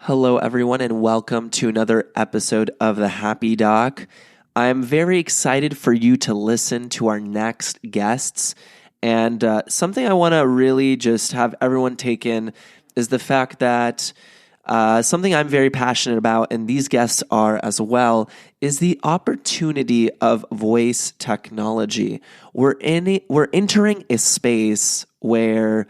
Hello, everyone, and welcome to another episode of The Happy Doc. I'm very excited for you to listen to our next guests. And something I want to really just have everyone take in is the fact that something I'm very passionate about, and these guests are as well, is the opportunity of voice technology. We're entering a space where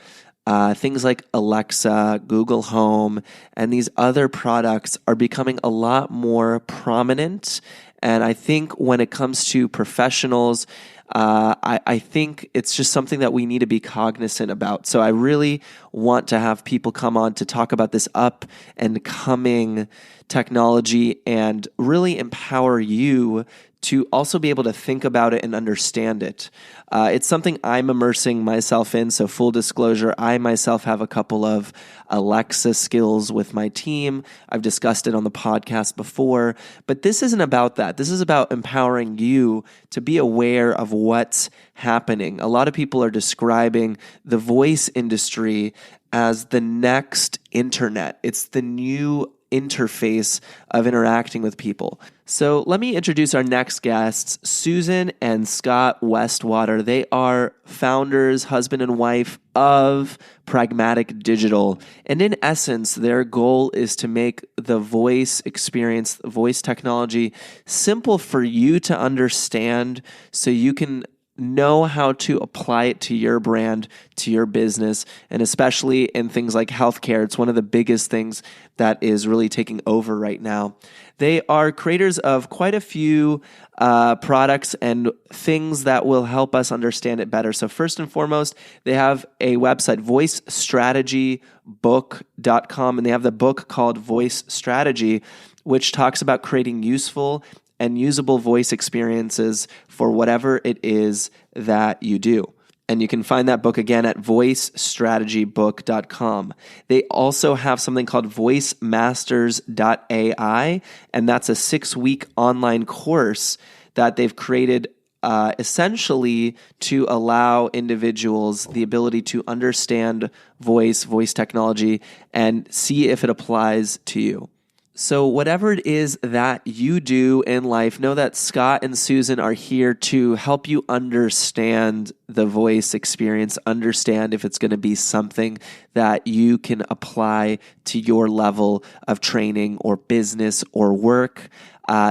things like Alexa, Google Home, and these other products are becoming a lot more prominent. And I think when it comes to professionals, I think it's just something that we need to be cognizant about. So I really want to have people come on to talk about this up and coming technology and really empower you to also be able to think about it and understand it. It's something I'm immersing myself in. So full disclosure, I myself have a couple of Alexa skills with my team. I've discussed it on the podcast before, but this isn't about that. This is about empowering you to be aware of what's happening. A lot of people are describing the voice industry as the next internet. It's the new interface of interacting with people. So let me introduce our next guests, Susan and Scot Westwater. They are founders, husband and wife of Pragmatic Digital. And in essence, their goal is to make the voice experience, voice technology, simple for you to understand so you can know how to apply it to your brand, to your business, and especially in things like healthcare. It's one of the biggest things that is really taking over right now. They are creators of quite a few products and things that will help us understand it better. So first and foremost, they have a website, voicestrategybook.com, and they have the book called Voice Strategy, which talks about creating useful and usable voice experiences for whatever it is that you do. And you can find that book again at voicestrategybook.com. They also have something called voicemasters.ai, and that's a 6-week online course that they've created essentially to allow individuals the ability to understand voice technology, and see if it applies to you. So whatever it is that you do in life, know that Scot and Susan are here to help you understand the voice experience, understand if it's going to be something that you can apply to your level of training or business or work.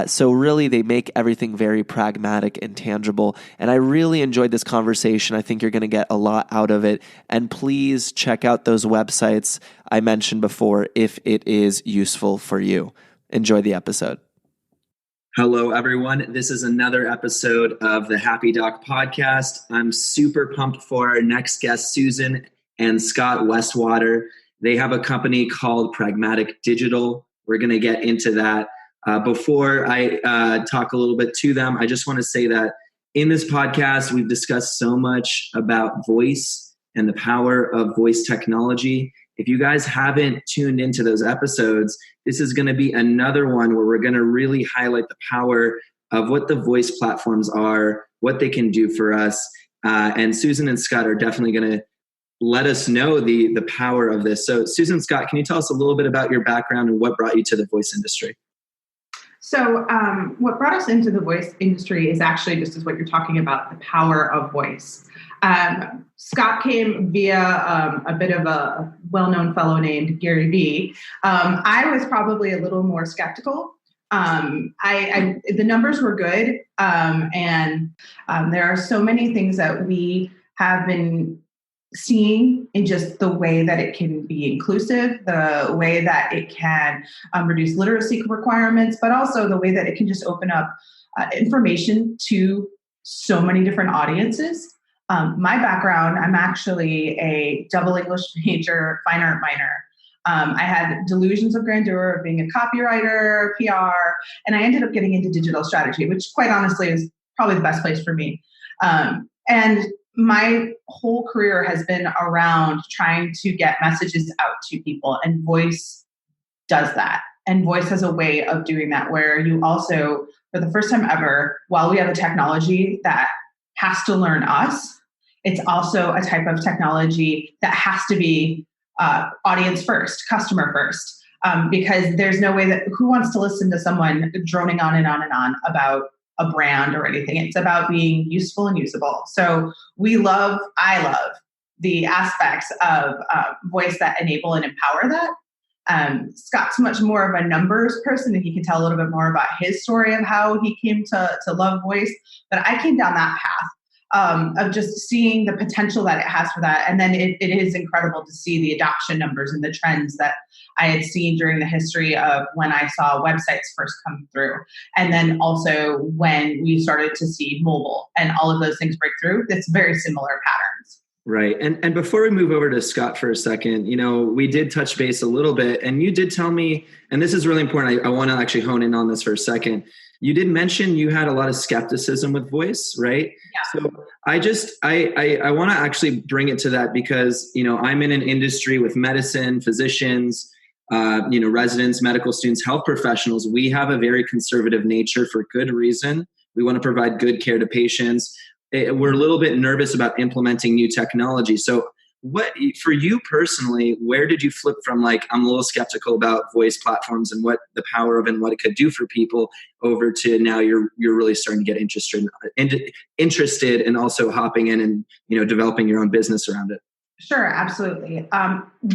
So really, they make everything very pragmatic and tangible. And I really enjoyed this conversation. I think you're going to get a lot out of it. And please check out those websites I mentioned before if it is useful for you. Enjoy the episode. Hello, everyone. This is another episode of the Happy Doc podcast. I'm super pumped for our next guest, Susan and Scot Westwater. They have a company called Pragmatic Digital. We're going to get into that. Before I talk a little bit to them, I just want to say that in this podcast, we've discussed so much about voice and the power of voice technology. If you guys haven't tuned into those episodes, this is going to be another one where we're going to really highlight the power of what the voice platforms are, what they can do for us. And Susan and Scot are definitely going to let us know the power of this. So Susan, Scot, can you tell us a little bit about your background and what brought you to the voice industry? So what brought us into the voice industry is actually just as what you're talking about, the power of voice. Scot came via a bit of a well-known fellow named Gary Vee. I was probably a little more skeptical. The numbers were good, and there are so many things that we have been seeing in just the way that it can be inclusive, the way that it can reduce literacy requirements, but also the way that it can just open up information to so many different audiences. My background, I'm actually a double English major, fine art minor. I had delusions of grandeur of being a copywriter, PR, and I ended up getting into digital strategy, which quite honestly is probably the best place for me. And my whole career has been around trying to get messages out to people, and voice does that. And voice has a way of doing that, where you also, for the first time ever, while we have a technology that has to learn us, it's also a type of technology that has to be audience first, customer first. because there's no way that who wants to listen to someone droning on and on and on about a brand or anything. It's about being useful and usable. So I love the aspects of voice that enable and empower that. Scott's much more of a numbers person, and he can tell a little bit more about his story of how he came to love voice. But I came down that path of just seeing the potential that it has for that. And then it is incredible to see the adoption numbers and the trends that I had seen during the history of when I saw websites first come through. And then also when we started to see mobile and all of those things break through, it's very similar patterns. Right. And before we move over to Scott for a second, we did touch base a little bit, and you did tell me, and this is really important, I want to actually hone in on this for a second. You did mention you had a lot of skepticism with voice, right? Yeah. So I want to actually bring it to that because, I'm in an industry with medicine, physicians, residents, medical students, health professionals. We have a very conservative nature for good reason. We want to provide good care to patients. We're a little bit nervous about implementing new technology. So what, for you personally, where did you flip from like, I'm a little skeptical about voice platforms and what the power of and what it could do for people, over to now you're really starting to get interested and also hopping in and, developing your own business around it? Sure, absolutely.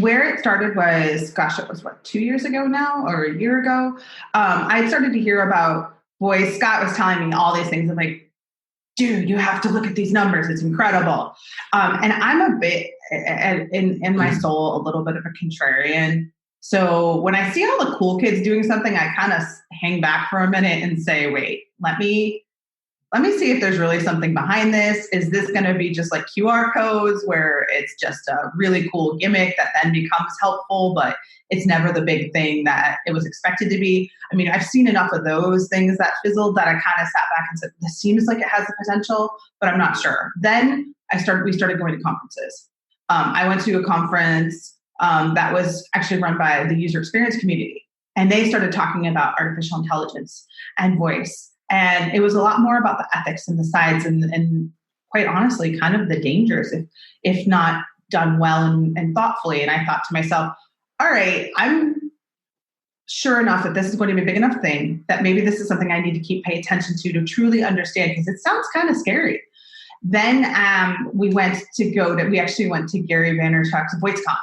Where it started was, it was 2 years ago now, or a year ago. I started to hear about voice. Scott was telling me all these things. I'm like, dude, you have to look at these numbers. It's incredible. And I'm a bit, in my soul, a little bit of a contrarian. So when I see all the cool kids doing something, I kind of hang back for a minute and say, wait, let me see if there's really something behind this. Is this going to be just like QR codes where it's just a really cool gimmick that then becomes helpful, but it's never the big thing that it was expected to be? I mean, I've seen enough of those things that fizzled that I kind of sat back and said, this seems like it has the potential, but I'm not sure. Then we started going to conferences. I went to a conference that was actually run by the user experience community, and they started talking about artificial intelligence and voice. And it was a lot more about the ethics and the sides and quite honestly, kind of the dangers if not done well and thoughtfully. And I thought to myself, all right, I'm sure enough that this is going to be a big enough thing that maybe this is something I need to keep paying attention to truly understand, because it sounds kind of scary. Then we actually went to Gary Vaynerchuk's VoiceCon.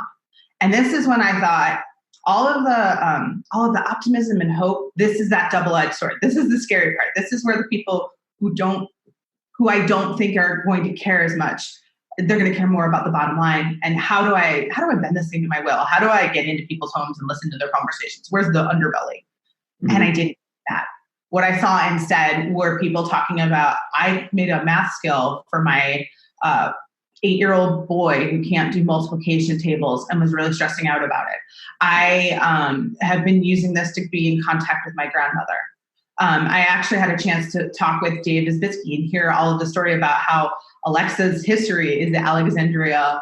And this is when I thought, all of the optimism and hope, this is that double-edged sword. This is the scary part. This is where the people who I don't think are going to care as much, they're going to care more about the bottom line. And how do I bend this thing to my will? How do I get into people's homes and listen to their conversations? Where's the underbelly? Mm-hmm. And I didn't do that. What I saw instead were people talking about, I made a math skill for my 8-year-old boy who can't do multiplication tables and was really stressing out about it. I have been using this to be in contact with my grandmother. I actually had a chance to talk with Dave Isbitsky and hear all of the story about how Alexa's history is the Alexandria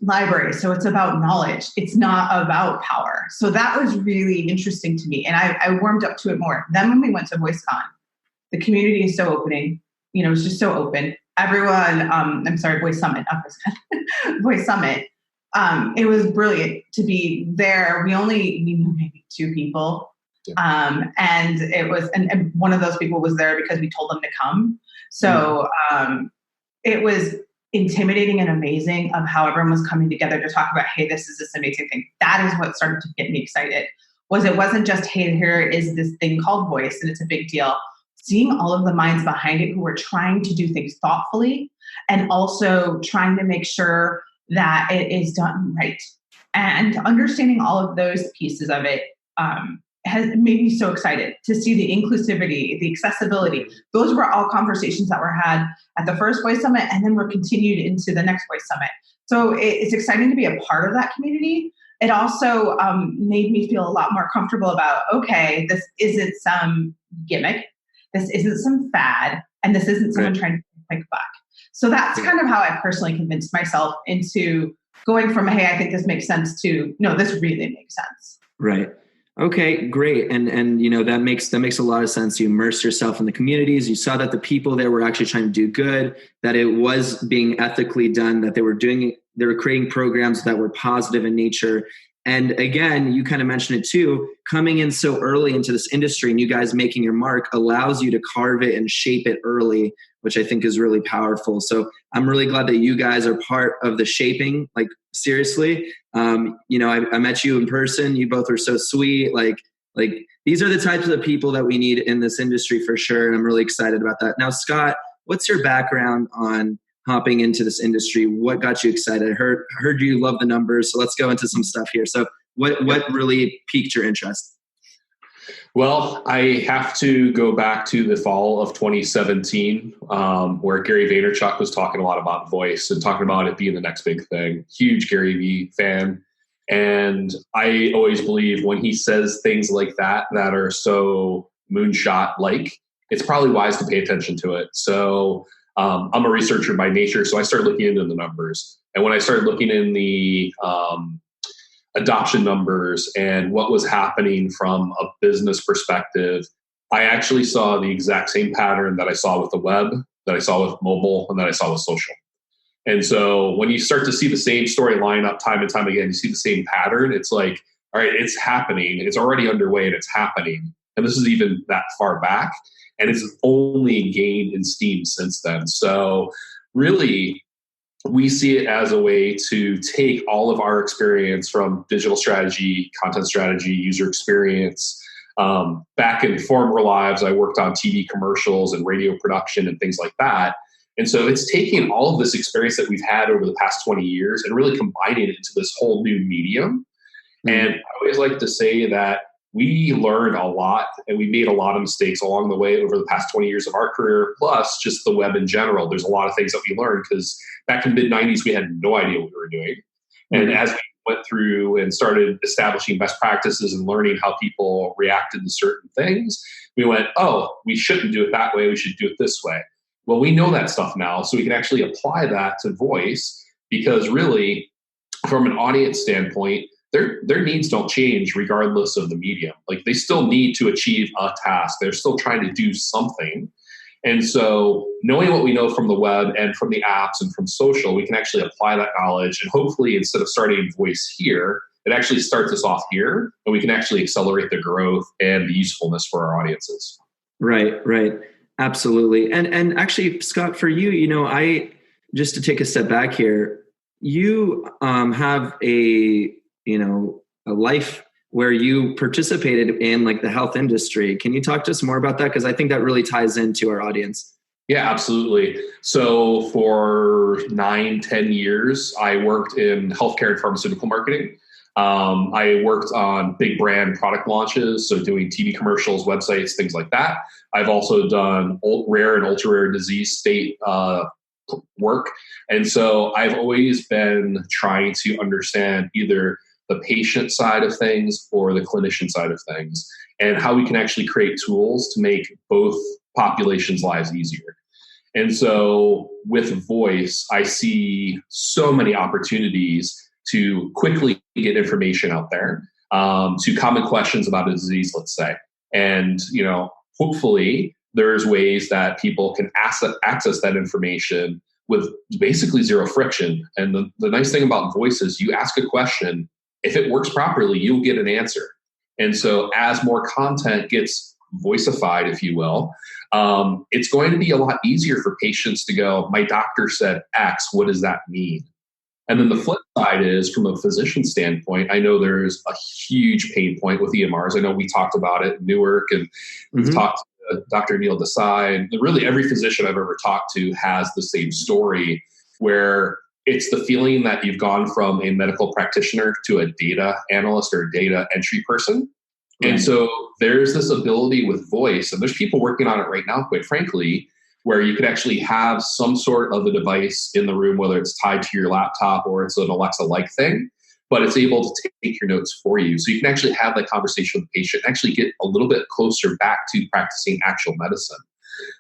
library. So it's about knowledge. It's not about power. So that was really interesting to me. And I warmed up to it more. Then when we went to VoiceCon, the community is so opening. It's just so open. Everyone, Voice Summit, not VoiceCon, Voice Summit. It was brilliant to be there. We knew maybe 2 people. Yeah. And it was, and one of those people was there because we told them to come. So it was intimidating and amazing of how everyone was coming together to talk about, hey, this is this amazing thing. That is what started to get me excited. It wasn't just, hey, here is this thing called voice and it's a big deal. Seeing all of the minds behind it who were trying to do things thoughtfully and also trying to make sure that it is done right. And understanding all of those pieces of it has made me so excited to see the inclusivity, the accessibility. Those were all conversations that were had at the first Voice Summit and then were continued into the next Voice Summit. So it's exciting to be a part of that community. It also made me feel a lot more comfortable about, okay, this isn't some gimmick. This isn't some fad, and this isn't someone trying to make a quick buck. So that's kind of how I personally convinced myself into going from, hey, I think this makes sense to, no, this really makes sense. Right. Okay, great. And that makes a lot of sense. You immersed yourself in the communities. You saw that the people there were actually trying to do good, that it was being ethically done, that they were creating programs that were positive in nature. And again, you kind of mentioned it too, coming in so early into this industry and you guys making your mark allows you to carve it and shape it early, which I think is really powerful. So I'm really glad that you guys are part of the shaping, like seriously. I met you in person. You both are so sweet. Like these are the types of people that we need in this industry for sure. And I'm really excited about that. Now, Scott, what's your background on hopping into this industry? What got you excited? I heard you love the numbers. So let's go into some stuff here. So what really piqued your interest? Well, I have to go back to the fall of 2017, where Gary Vaynerchuk was talking a lot about voice and talking about it being the next big thing. Huge Gary Vee fan. And I always believe when he says things like that are so moonshot-like, it's probably wise to pay attention to it. So I'm a researcher by nature, so I started looking into the numbers. And when I started looking in the adoption numbers and what was happening from a business perspective, I actually saw the exact same pattern that I saw with the web, that I saw with mobile, and that I saw with social. And so when you start to see the same story line up time and time again, you see the same pattern, it's like, all right, it's happening. It's already underway and it's happening. And this is even that far back. And it's only gained in steam since then. So really, we see it as a way to take all of our experience from digital strategy, content strategy, user experience. Back in former lives, I worked on TV commercials and radio production and things like that. And so it's taking all of this experience that we've had over the past 20 years and really combining it into this whole new medium. Mm-hmm. And I always like to say that we learned a lot and we made a lot of mistakes along the way over the past 20 years of our career, plus just the web in general. There's a lot of things that we learned because back in the mid-90s, we had no idea what we were doing. And as we went through and started establishing best practices and learning how people reacted to certain things, we went, oh, we shouldn't do it that way. We should do it this way. Well, we know that stuff now, so we can actually apply that to voice because really, from an audience standpoint, their needs don't change regardless of the medium. Like they still need to achieve a task. They're still trying to do something. And so knowing what we know from the web and from the apps and from social, we can actually apply that knowledge. And hopefully instead of starting voice here, it actually starts us off here and we can actually accelerate the growth and the usefulness for our audiences. Right. Absolutely. And actually, Scott, for you, I just to take a step back here, you have a life where you participated in like the health industry. Can you talk to us more about that? Because I think that really ties into our audience. Yeah, absolutely. So for 9-10 years, I worked in healthcare and pharmaceutical marketing. I worked on big brand product launches, so doing TV commercials, websites, things like that. I've also done rare and ultra rare disease state work. And so I've always been trying to understand either the patient side of things or the clinician side of things and how we can actually create tools to make both populations' lives easier. And so with voice, I see so many opportunities to quickly get information out there, to common questions about a disease, let's say. And, hopefully there's ways that people can access that information with basically zero friction. And the nice thing about voice is you ask a question, if it works properly, you'll get an answer. And so as more content gets voicified, if you will, it's going to be a lot easier for patients to go, my doctor said X, what does that mean? And then the flip side is, from a physician standpoint, I know there's a huge pain point with EMRs. I know we talked about it in Newark, and we've talked to Dr. Neil Desai. And really, every physician I've ever talked to has the same story, where it's the feeling that you've gone from a medical practitioner to a data analyst or a data entry person. And so there's this ability with voice, and there's people working on it right now, quite frankly, where you could actually have some sort of a device in the room, whether it's tied to your laptop or it's an Alexa-like thing, but it's able to take your notes for you. So you can actually have that conversation with the patient, actually get a little bit closer back to practicing actual medicine.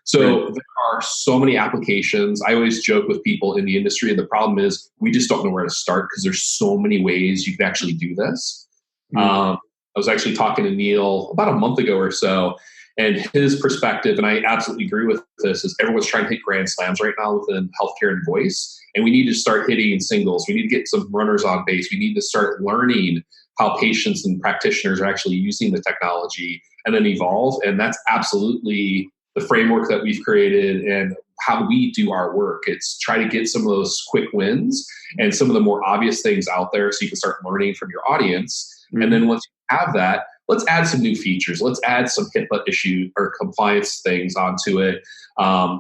So there are so many applications. I always joke with people in the industry, and the problem is we just don't know where to start because there's so many ways you can actually do this. I was actually talking to Neil about a month ago or so, and his perspective, and I absolutely agree with this, is everyone's trying to hit grand slams right now within healthcare and voice. And we need to start hitting singles. We need to get some runners on base. We need to start learning how patients and practitioners are actually using the technology and then evolve. And that's absolutely the framework that we've created and how we do our work. It's try to get some of those quick wins and some of the more obvious things out there so you can start learning from your audience. Mm-hmm. And then once you have that, let's add some new features. Let's add some HIPAA issue or compliance things onto it.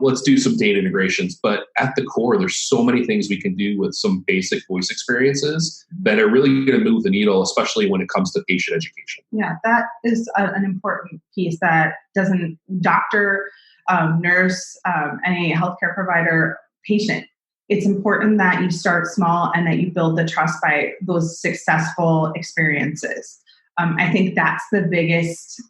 Let's do some data integrations. But at the core, there's so many things we can do with some basic voice experiences that are really going to move the needle, especially when it comes to patient education. Yeah, that is an important piece that doesn't doctor, nurse, any healthcare provider, patient. It's important that you start small and that you build the trust by those successful experiences. I think that's the biggest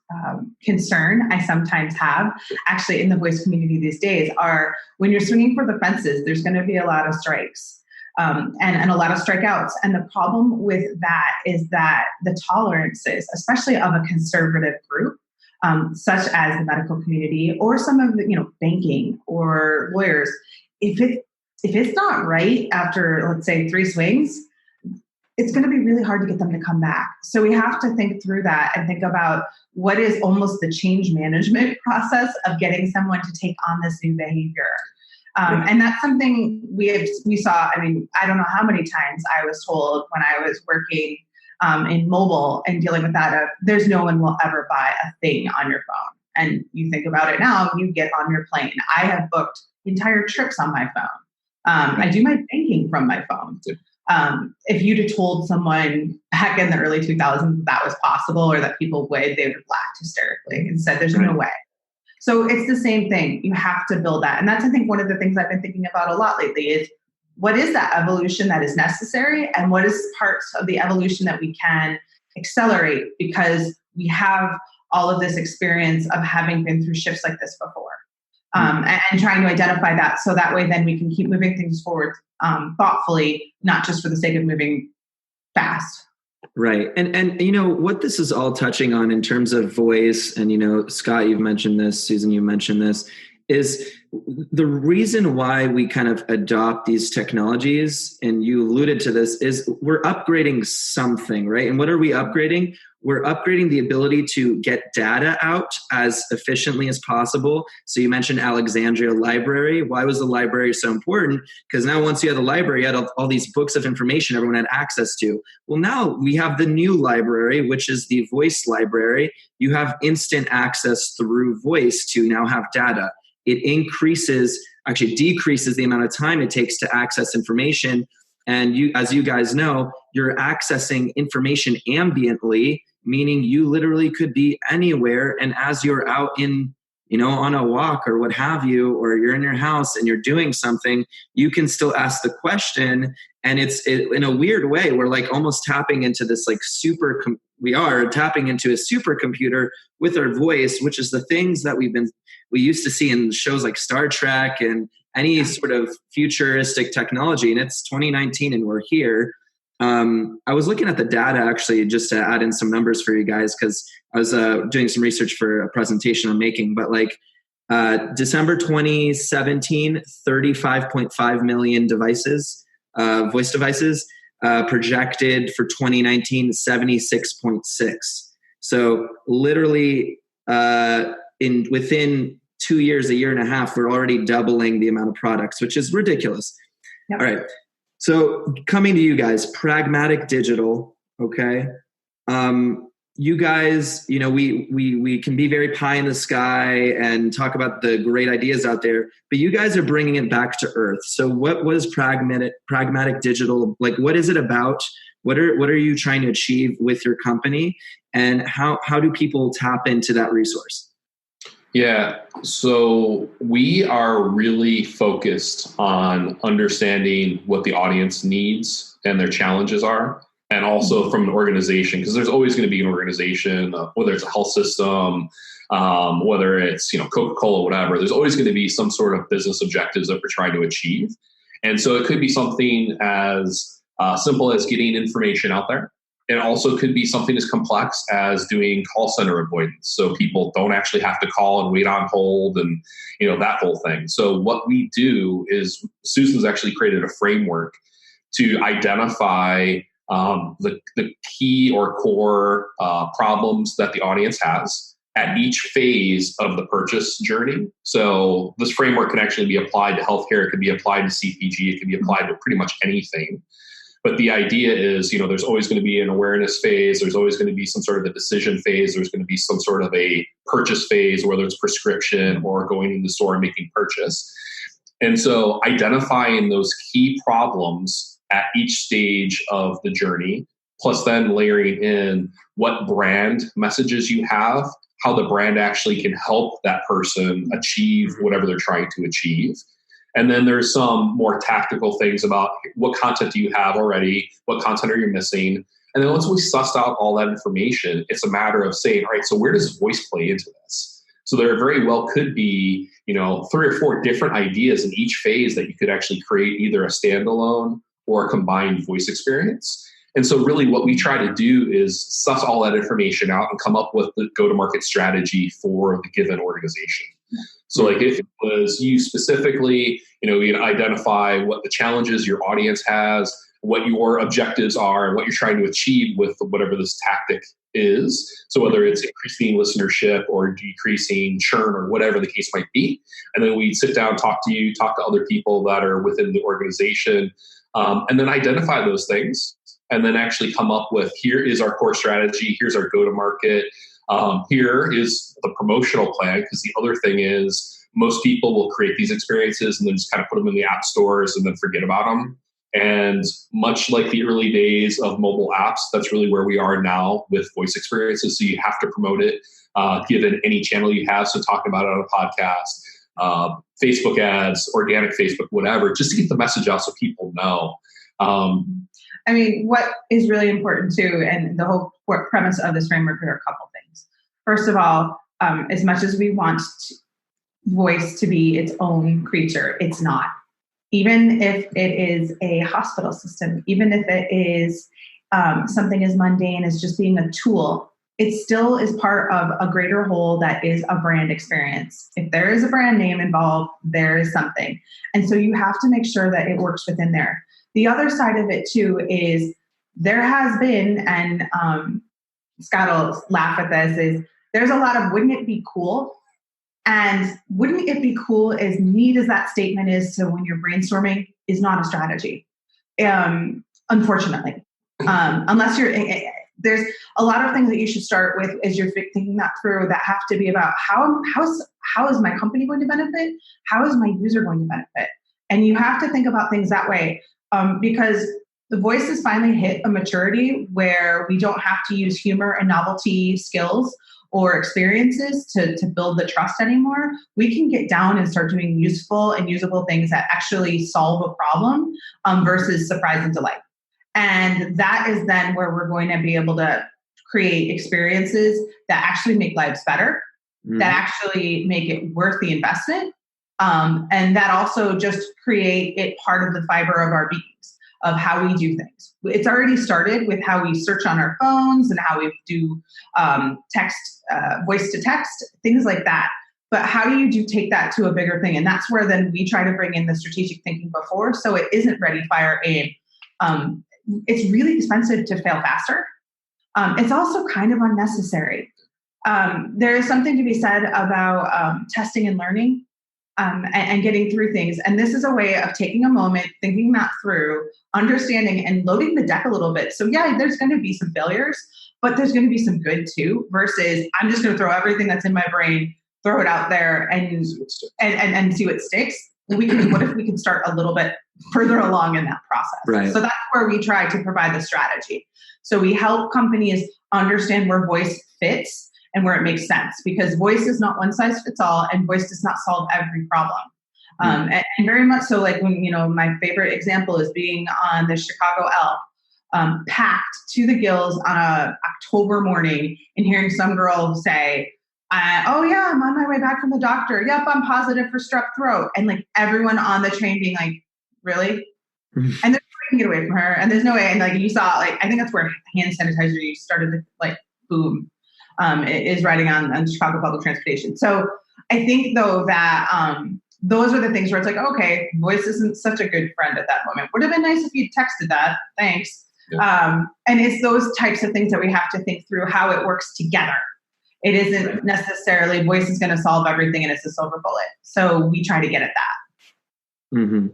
concern I sometimes have actually in the voice community these days are when you're swinging for the fences, there's going to be a lot of strikes and a lot of strikeouts. And the problem with that is that the tolerances, especially of a conservative group, such as the medical community or some of the, banking or lawyers, if it's not right after, let's say, 3 swings, it's going to be really hard to get them to come back. So we have to think through that and think about what is almost the change management process of getting someone to take on this new behavior. And that's something we saw. I mean, I don't know how many times I was told when I was working in mobile and dealing with that of there's no one will ever buy a thing on your phone. And you think about it now, you get on your plane. I have booked entire trips on my phone. I do my banking from my phone. If you'd have told someone back in the early 2000s that was possible or that people would, they would have laughed hysterically and said, there's no way. So it's the same thing. You have to build that. And that's, I think, one of the things I've been thinking about a lot lately is what is that evolution that is necessary and what is parts of the evolution that we can accelerate because we have all of this experience of having been through shifts like this before. And trying to identify that so that way then we can keep moving things forward thoughtfully, not just for the sake of moving fast. Right. And what this is all touching on in terms of voice, and Scott, you've mentioned this, Susan, you mentioned this, is the reason why we kind of adopt these technologies, and you alluded to this, is we're upgrading something, right? And what are we upgrading? We're upgrading the ability to get data out as efficiently as possible. So you mentioned Alexandria Library. Why was the library so important? Because now once you had the library, you had all these books of information everyone had access to. Well, now we have the new library, which is the voice library. You have instant access through voice to now have data. It decreases the amount of time it takes to access information. And as you guys know, you're accessing information ambiently, meaning you literally could be anywhere. And as you're out on a walk or what have you, or you're in your house and you're doing something, you can still ask the question. And it's in a weird way, we're like almost tapping into this we are tapping into a supercomputer with our voice, which is the things that we used to see in shows like Star Trek and any sort of futuristic technology. And it's 2019 and we're here. I was looking at the data actually just to add in some numbers for you guys because I was doing some research for a presentation I'm making. But December 2017, 35.5 million devices, voice devices, projected for 2019, 76.6. So literally within 2 years, a year and a half, we're already doubling the amount of products, which is ridiculous. Yep. All right. So coming to you guys, Pragmatic Digital. Okay. You guys, we can be very pie in the sky and talk about the great ideas out there, but you guys are bringing it back to earth. So what was Pragmatic Digital? Like, what is it about? What are you trying to achieve with your company, and how do people tap into that resource? Yeah, so we are really focused on understanding what the audience needs and their challenges are. And also from an organization, because there's always going to be an organization, whether it's a health system, whether it's Coca-Cola, whatever. There's always going to be some sort of business objectives that we're trying to achieve. And so it could be something as simple as getting information out there. It also could be something as complex as doing call center avoidance. So people don't actually have to call and wait on hold and that whole thing. So what we do is Susan's actually created a framework to identify the key or core problems that the audience has at each phase of the purchase journey. So this framework can actually be applied to healthcare. It can be applied to CPG. It can be applied to pretty much anything. But the idea is, there's always going to be an awareness phase. There's always going to be some sort of a decision phase. There's going to be some sort of a purchase phase, whether it's prescription or going in the store and making purchase. And so identifying those key problems at each stage of the journey, plus then layering in what brand messages you have, how the brand actually can help that person achieve whatever they're trying to achieve. And then there's some more tactical things about what content do you have already, what content are you missing? And then once we sussed out all that information, it's a matter of saying, all right, so where does voice play into this? So there very well could be, 3 or 4 different ideas in each phase that you could actually create either a standalone or a combined voice experience. And so really what we try to do is suss all that information out and come up with the go-to-market strategy for the given organization. So like if it was you specifically, you identify what the challenges your audience has, what your objectives are, and what you're trying to achieve with whatever this tactic is. So whether it's increasing listenership or decreasing churn or whatever the case might be. And then we sit down, talk to other people that are within the organization, and then identify those things. And then actually come up with, here is our core strategy, here's our go-to-market, here is the promotional plan. Because the other thing is, most people will create these experiences and then just kind of put them in the app stores and then forget about them. And much like the early days of mobile apps, that's really where we are now with voice experiences. So you have to promote it, given any channel you have. So talking about it on a podcast, Facebook ads, organic Facebook, whatever, just to get the message out so people know. What is really important too, and the whole premise of this framework are a couple things. First of all, as much as we want voice to be its own creature, it's not. Even if it is a hospital system, even if it is something as mundane as just being a tool, it still is part of a greater whole that is a brand experience. If there is a brand name involved, there is something. And so you have to make sure that it works within there. The other side of it too is there has been, and Scott will laugh at this, is there's a lot of wouldn't it be cool? And wouldn't it be cool, as neat as that statement is to when you're brainstorming, is not a strategy, unfortunately. Unless there's a lot of things that you should start with as you're thinking that through that have to be about how is my company going to benefit? How is my user going to benefit? And you have to think about things that way. Because the voice has finally hit a maturity where we don't have to use humor and novelty skills or experiences to build the trust anymore. We can get down and start doing useful and usable things that actually solve a problem versus surprise and delight. And that is then where we're going to be able to create experiences that actually make lives better, that actually make it worth the investment. And that also just create it part of the fiber of our beings, of how we do things. It's already started with how we search on our phones and how we do text, voice to text, things like that. But how do you take that to a bigger thing? And that's where then we try to bring in the strategic thinking before. So it isn't ready, fire, aim. It's really expensive to fail faster. It's also kind of unnecessary. There is something to be said about testing and learning. And getting through things. And this is a way of taking a moment, thinking that through, understanding and loading the deck a little bit. So yeah, there's going to be some failures, but there's going to be some good too, versus I'm just going to throw everything that's in my brain, throw it out there and see what sticks. What if we can start a little bit further along in that process? Right. So that's where we try to provide the strategy. So we help companies understand where voice fits and where it makes sense, because voice is not one size fits all, and voice does not solve every problem. And very much so, like when, my favorite example is being on the Chicago Elk, packed to the gills on a October morning and hearing some girl say, oh yeah, I'm on my way back from the doctor. Yep, I'm positive for strep throat. And like everyone on the train being like, really? And there's no way to get away from her. And there's no way. And like you saw, like, I think that's where hand sanitizer use started to like boom. Is riding on Chicago public transportation. So I think though that those are the things where it's like, okay, voice isn't such a good friend at that moment. Would have been nice if you texted that. Thanks. And it's those types of things that we have to think through how it works together. It isn't necessarily voice is going to solve everything and it's a silver bullet. So we try to get at that. Mm-hmm.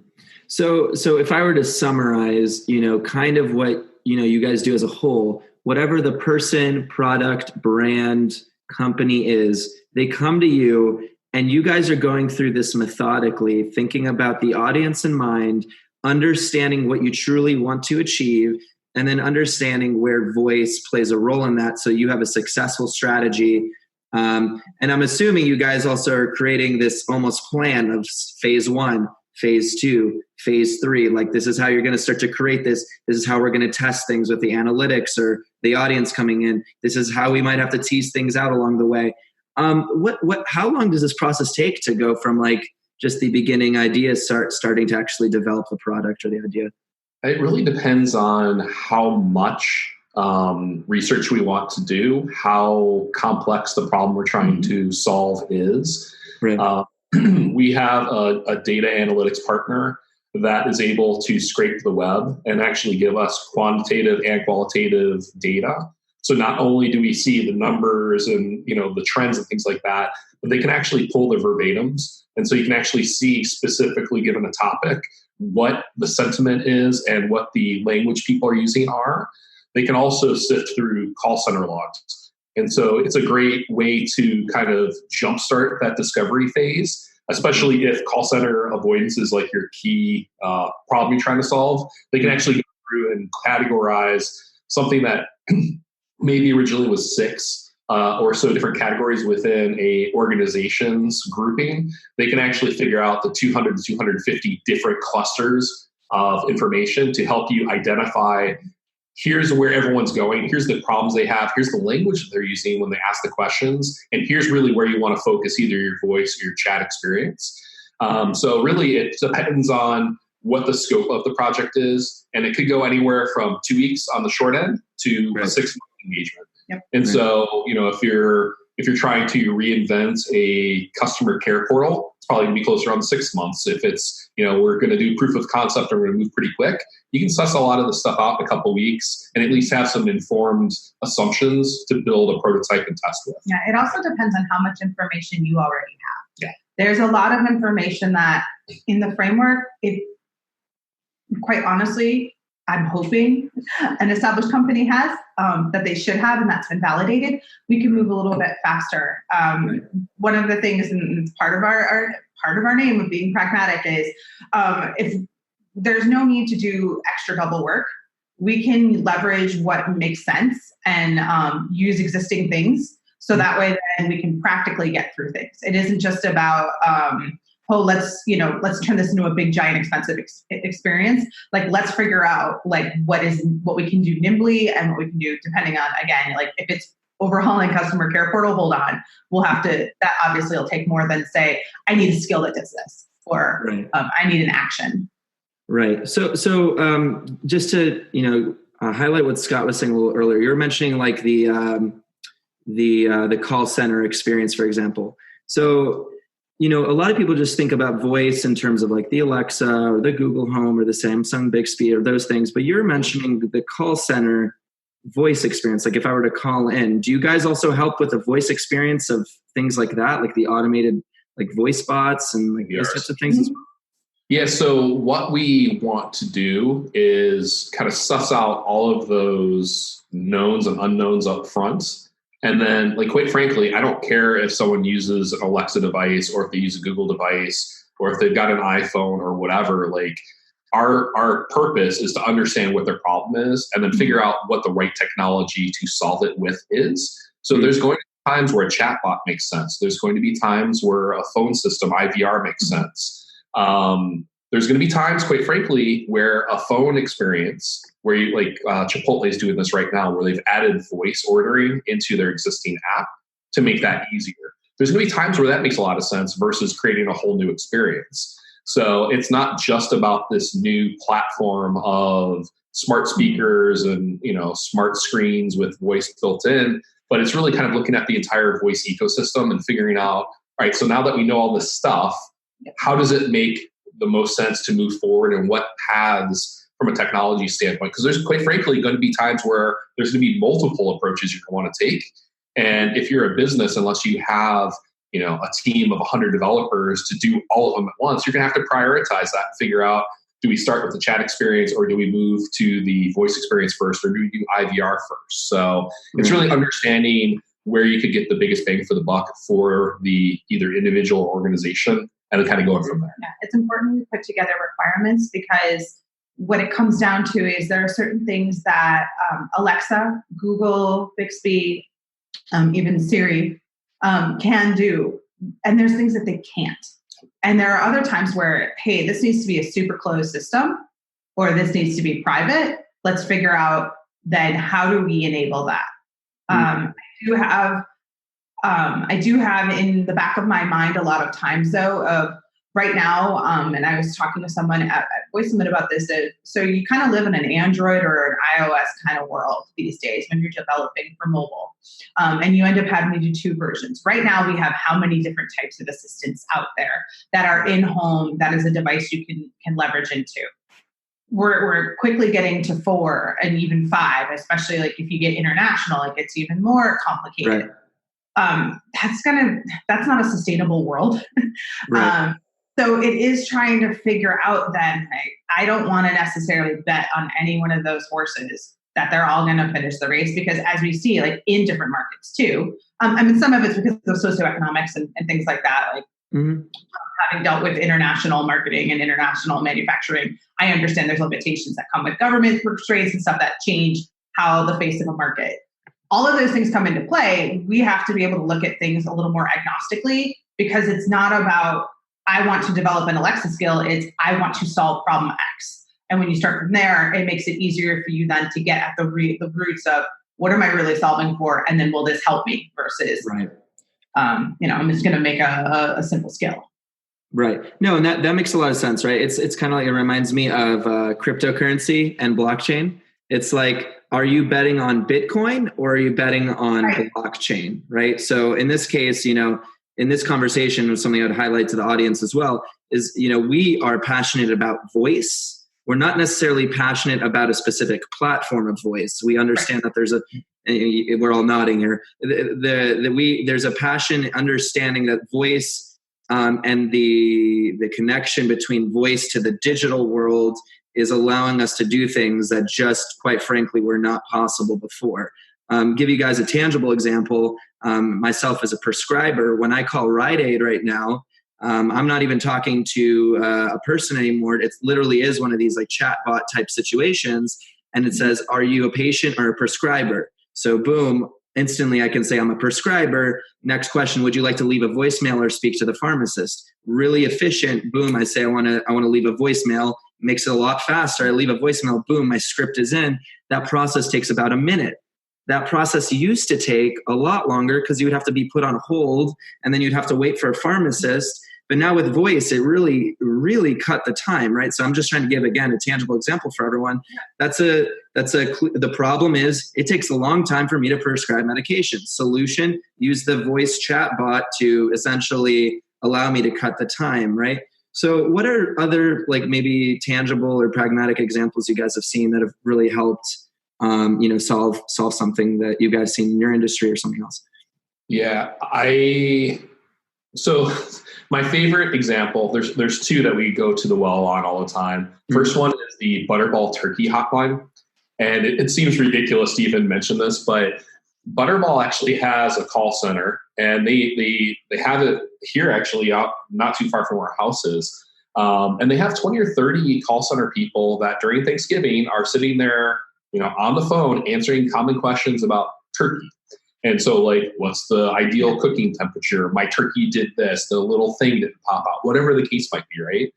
So if I were to summarize, kind of what, you guys do as a whole, whatever the person, product, brand, company is, they come to you and you guys are going through this methodically, thinking about the audience in mind, understanding what you truly want to achieve, and then understanding where voice plays a role in that. So you have a successful strategy. And I'm assuming you guys also are creating this almost plan of phase 1, phase 2, phase 3. Like, this is how you're going to start to create this. This is how we're going to test things with the analytics or the audience coming in. This is how we might have to tease things out along the way. How long does this process take to go from like just the beginning idea starting to actually develop the product or the idea? It really depends on how much research we want to do, how complex the problem we're trying to solve is. Right. We have a data analytics partner that is able to scrape the web and actually give us quantitative and qualitative data. So not only do we see the numbers and the trends and things like that, but they can actually pull the verbatims. And so you can actually see specifically given a topic what the sentiment is and what the language people are using are. They can also sift through call center logs. And so it's a great way to kind of jumpstart that discovery phase, especially if call center avoidance is like your key problem you're trying to solve. They can actually go through and categorize something that maybe originally was 6 or so different categories within a organization's grouping. They can actually figure out the 200 to 250 different clusters of information to help you identify, here's where everyone's going, here's the problems they have, here's the language that they're using when they ask the questions, and here's really where you want to focus either your voice or your chat experience. So really it depends on what the scope of the project is, and it could go anywhere from 2 weeks on the short end to a 6-month engagement. Yep. And so, if you're trying to reinvent a customer care portal, it's probably going to be closer on 6 months. If it's, we're going to do proof of concept and we're going to move pretty quick, you can suss a lot of the stuff out in a couple of weeks and at least have some informed assumptions to build a prototype and test with. Yeah, it also depends on how much information you already have. Yeah. There's a lot of information that in the framework, quite honestly, I'm hoping an established company has that they should have, and that's been validated. We can move a little bit faster. One of the things, and it's part of our name of being pragmatic, is if there's no need to do extra double work, we can leverage what makes sense and use existing things. So that way, then we can practically get through things. It isn't just about let's turn this into a big, giant, expensive experience. Like, let's figure out what we can do nimbly and what we can do depending on, again, like if it's overhauling customer care portal, hold on. We'll have to, that obviously will take more than say, I need a skill that does this, or I need an action. Right. So just to, highlight what Scott was saying a little earlier, you were mentioning like the call center experience, for example. So, a lot of people just think about voice in terms of like the Alexa or the Google Home or the Samsung Bixby or those things, but you're mentioning the call center voice experience. Like if I were to call in, do you guys also help with the voice experience of things like that, like the automated like voice bots and like those types of things as well? Yeah, so what we want to do is kind of suss out all of those knowns and unknowns up front. And then, like, quite frankly, I don't care if someone uses an Alexa device or if they use a Google device or if they've got an iPhone or whatever. Like, our purpose is to understand what their problem is and then figure out what the right technology to solve it with is. So there's going to be times where a chatbot makes sense. There's going to be times where a phone system, IVR, makes sense. There's going to be times, quite frankly, where a phone experience, where you like Chipotle is doing this right now, where they've added voice ordering into their existing app to make that easier. There's going to be times where that makes a lot of sense versus creating a whole new experience. So it's not just about this new platform of smart speakers and smart screens with voice built in, but it's really kind of looking at the entire voice ecosystem and figuring out, all right, so now that we know all this stuff, how does it make the most sense to move forward, and what paths from a technology standpoint, because there's quite frankly going to be times where there's going to be multiple approaches you're going to want to take. And if you're a business, unless you have, a team of 100 developers to do all of them at once, you're going to have to prioritize that and figure out, do we start with the chat experience or do we move to the voice experience first, or do we do IVR first? So it's really understanding where you could get the biggest bang for the buck for the either individual or organization, and then kind of going from there. Yeah, it's important to put together requirements, because what it comes down to is there are certain things that Alexa, Google, Bixby, even Siri can do, and there's things that they can't. And there are other times where, hey, this needs to be a super closed system, or this needs to be private. Let's figure out then how do we enable that. I do have in the back of my mind a lot of times though of right now, and I was talking to someone at Voice Summit about this. So you kind of live in an Android or an iOS kind of world these days when you're developing for mobile, and you end up having to do two versions. Right now, we have how many different types of assistants out there that are in home. That is a device you can leverage into. We're quickly getting to 4 and even 5, especially like if you get international, it gets even more complicated. Right. That's not a sustainable world. Right. So it is trying to figure out then, I don't want to necessarily bet on any one of those horses that they're all going to finish the race, because as we see, like in different markets too, some of it's because of socioeconomics and things like that, like having dealt with international marketing and international manufacturing, I understand there's limitations that come with government restraints and stuff that change how the face of a market. All of those things come into play. We have to be able to look at things a little more agnostically, because it's not about, I want to develop an Alexa skill. It's, I want to solve problem X. And when you start from there, it makes it easier for you then to get at the roots of what am I really solving for? And then will this help me versus, right. I'm just going to make a simple skill. Right. No, and that makes a lot of sense, right? It's kind of like, it reminds me of cryptocurrency and blockchain. It's like, are you betting on Bitcoin or are you betting on blockchain, right? So in this case, in this conversation, something I would highlight to the audience as well is, we are passionate about voice. We're not necessarily passionate about a specific platform of voice. We understand that there's we're all nodding here. There's a passion understanding that voice and the connection between voice to the digital world is allowing us to do things that just, quite frankly, were not possible before. Give you guys a tangible example. Myself as a prescriber, when I call Rite Aid right now, I'm not even talking to a person anymore. It literally is one of these like chatbot type situations. And it says, are you a patient or a prescriber? So boom, instantly I can say I'm a prescriber. Next question, would you like to leave a voicemail or speak to the pharmacist? Really efficient. Boom, I say I want to leave a voicemail. Makes it a lot faster. I leave a voicemail. Boom, my script is in. That process takes about a minute. That process used to take a lot longer because you would have to be put on hold and then you'd have to wait for a pharmacist. But now with voice, it really, really cut the time, right? So I'm just trying to give, again, a tangible example for everyone. The problem is it takes a long time for me to prescribe medication. Solution, use the voice chat bot to essentially allow me to cut the time, right? So what are other like maybe tangible or pragmatic examples you guys have seen that have really helped solve something that you guys seen in your industry or something else? Yeah, so my favorite example, there's two that we go to the well on all the time. First one is the Butterball Turkey Hotline. And it seems ridiculous to even mention this, but Butterball actually has a call center, and they have it here actually out not too far from where our house is. And they have 20 or 30 call center people that during Thanksgiving are sitting there, on the phone answering common questions about turkey. And so like, what's the ideal cooking temperature? My turkey did this, the little thing didn't pop out, whatever the case might be, right?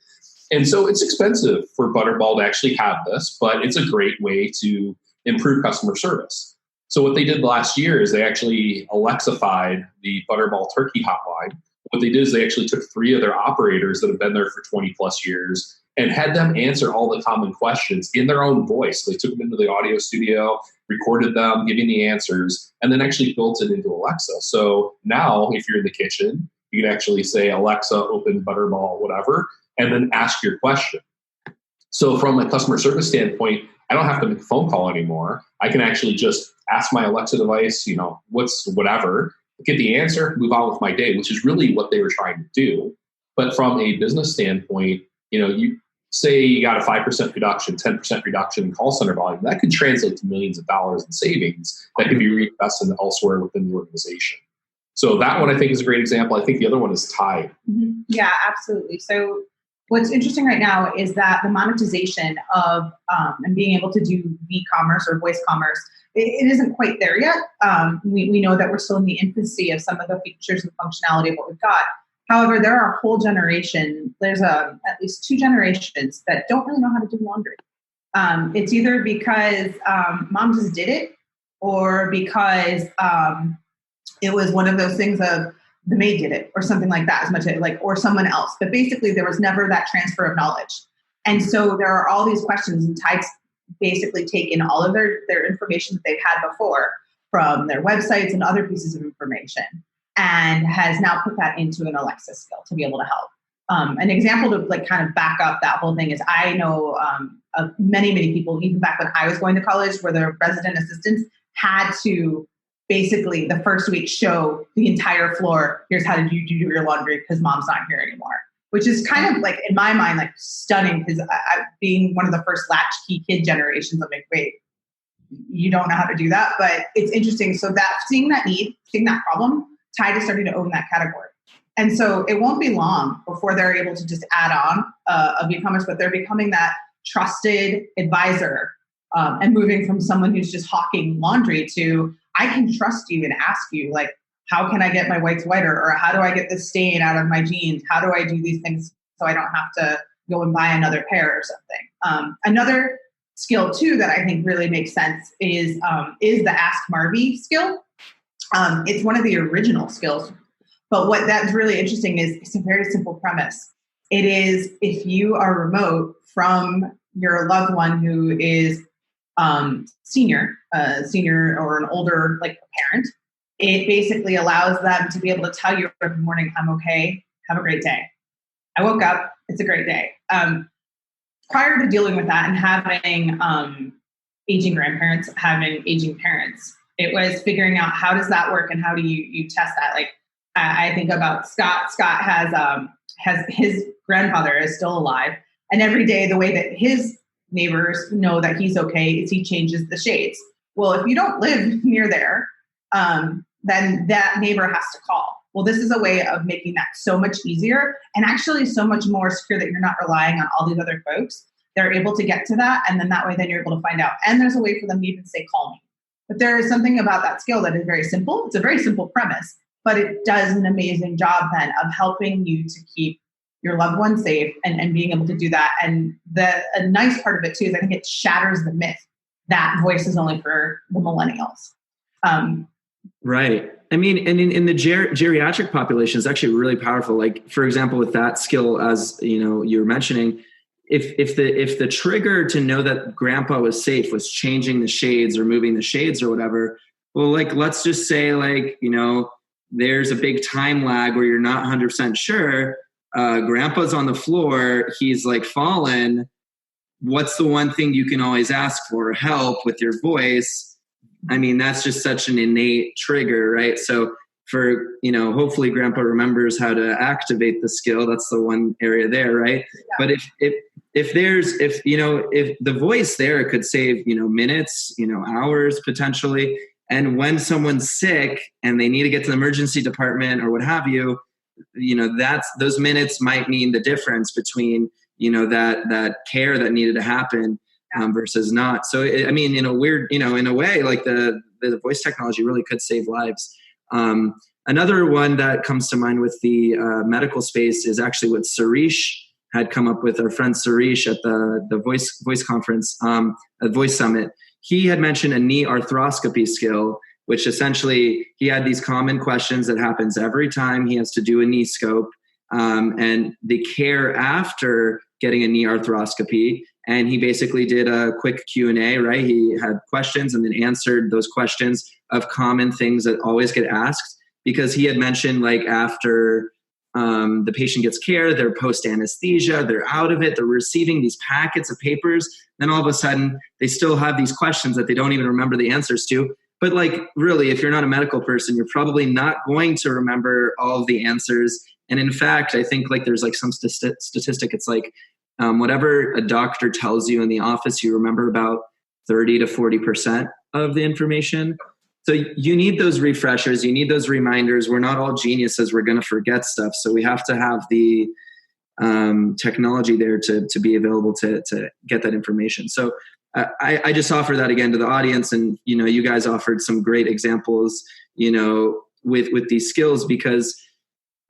And so it's expensive for Butterball to actually have this, but it's a great way to improve customer service. So what they did last year is they actually Alexified the Butterball Turkey Hotline. What they did is they actually took 3 of their operators that have been there for 20 plus years and had them answer all the common questions in their own voice. They took them into the audio studio, recorded them, giving the answers, and then actually built it into Alexa. So now if you're in the kitchen, you can actually say, Alexa, open Butterball, whatever, and then ask your question. So from a customer service standpoint, I don't have to make a phone call anymore. I can actually just ask my Alexa device, what's whatever, get the answer, move on with my day, which is really what they were trying to do. But from a business standpoint, you say you got a 5% reduction, 10% reduction in call center volume, that could translate to millions of dollars in savings that could be reinvested elsewhere within the organization. So that one I think is a great example. I think the other one is Tide. Mm-hmm. Yeah, absolutely. So what's interesting right now is that the monetization of and being able to do e-commerce or voice commerce, it isn't quite there yet. We know that we're still in the infancy of some of the features and functionality of what we've got. However, there are a whole generation, there's at least 2 generations that don't really know how to do laundry. It's either because mom just did it, or because it was one of those things of the maid did it or something like that, as much as or someone else. But basically there was never that transfer of knowledge. And so there are all these questions, and Tide's basically taken all of their information that they've had before from their websites and other pieces of information, and has now put that into an Alexa skill to be able to help. An example to kind of back up that whole thing is I know of many, many people, even back when I was going to college, where the resident assistants had to basically the first week show the entire floor, here's how to do your laundry because mom's not here anymore, which is kind of in my mind, stunning, because being one of the first latchkey kid generations, I'm like, wait, you don't know how to do that? But it's interesting. So that seeing that need, seeing that problem, Tide is starting to own that category. And so it won't be long before they're able to just add on of e-commerce, but they're becoming that trusted advisor and moving from someone who's just hawking laundry to, I can trust you and ask you, how can I get my whites whiter? Or how do I get this stain out of my jeans? How do I do these things so I don't have to go and buy another pair or something? Another skill too that I think really makes sense is the Ask Marby skill. It's one of the original skills, but what that's really interesting is it's a very simple premise. It is, if you are remote from your loved one who is senior or an older parent, it basically allows them to be able to tell you every morning, I'm okay, have a great day. I woke up, it's a great day. Prior to dealing with that and having aging grandparents, having aging parents, it was figuring out how does that work and how do you test that? I think about Scott. Scott has his grandfather is still alive, and every day the way that his neighbors know that he's okay is he changes the shades. Well, if you don't live near there, then that neighbor has to call. Well, this is a way of making that so much easier and actually so much more secure that you're not relying on all these other folks. They're able to get to that, and then that way then you're able to find out. And there's a way for them to even say, call me. But there is something about that skill that is very simple. It's a very simple premise, but it does an amazing job then of helping you to keep your loved one safe and being able to do that. And a nice part of it too is I think it shatters the myth that voice is only for the millennials. Right. I mean, and in the geriatric population is actually really powerful. For example, with that skill, as you were mentioning, if the trigger to know that grandpa was safe was changing the shades or moving the shades or whatever, well, let's just say there's a big time lag where you're not 100% sure. Grandpa's on the floor, he's fallen. What's the one thing you can always ask for? Help with your voice. I mean, that's just such an innate trigger, right? So for, hopefully grandpa remembers how to activate the skill. That's the one area there, right? Yeah. But if the voice there could save, minutes, hours potentially. And when someone's sick and they need to get to the emergency department or what have you, those minutes might mean the difference between, that care that needed to happen versus not. So, in a weird, in a way, the voice technology really could save lives. Another one that comes to mind with the medical space is actually what Suresh had come up with, our friend Suresh at the voice conference, a voice summit. He had mentioned a knee arthroscopy skill, which essentially he had these common questions that happens every time he has to do a knee scope, and the care after getting a knee arthroscopy. And he basically did a quick Q&A, right? He had questions and then answered those questions of common things that always get asked, because he had mentioned after the patient gets care, they're post anesthesia, they're out of it, they're receiving these packets of papers. Then all of a sudden they still have these questions that they don't even remember the answers to. But like, really, if you're not a medical person, you're probably not going to remember all of the answers. And in fact, I think like there's like some statistic. It's like whatever a doctor tells you in the office, you remember about 30 to 40% of the information. So you need those refreshers. You need those reminders. We're not all geniuses. We're going to forget stuff. So we have to have the technology there to be available to get that information. So I just offer that again to the audience. And, you know, you guys offered some great examples, you know, with these skills, because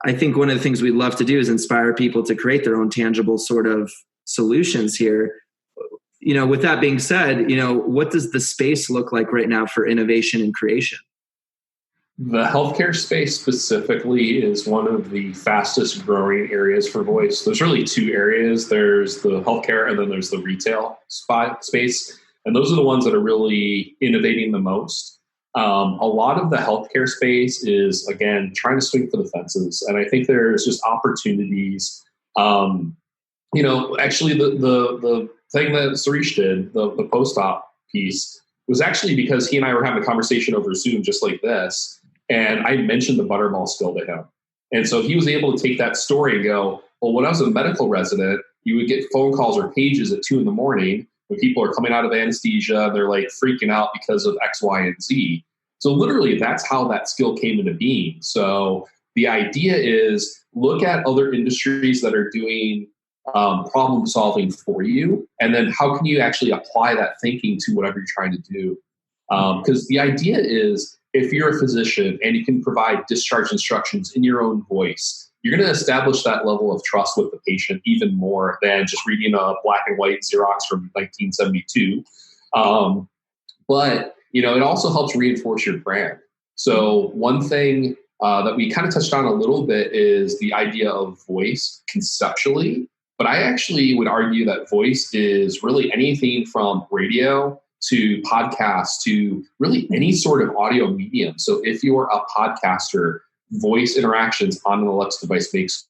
I think one of the things we'd love to do is inspire people to create their own tangible sort of solutions here. You know, with that being said, you know, what does the space look like right now for innovation and creation? The healthcare space specifically is one of the fastest growing areas for voice. There's really two areas. There's the healthcare and then there's the retail space. And those are the ones that are really innovating the most. A lot of the healthcare space is, again, trying to swing for the fences. And I think there's just opportunities. You know, actually the thing that Suresh did, the post-op piece, was actually because he and I were having a conversation over Zoom just like this. And I mentioned the butterball skill to him. And so he was able to take that story and go, well, when I was a medical resident, you would get phone calls or pages at 2 a.m. when people are coming out of anesthesia. They're like freaking out because of X, Y, and Z. So literally that's how that skill came into being. So the idea is look at other industries that are doing problem solving for you. And then how can you actually apply that thinking to whatever you're trying to do? Because the idea is, if you're a physician and you can provide discharge instructions in your own voice, you're going to establish that level of trust with the patient even more than just reading a black and white Xerox from 1972. But, you know, it also helps reinforce your brand. So one thing that we kind of touched on a little bit is the idea of voice conceptually. But I actually would argue that voice is really anything from radio to podcasts to really any sort of audio medium. So if you're a podcaster, voice interactions on an Alexa device makes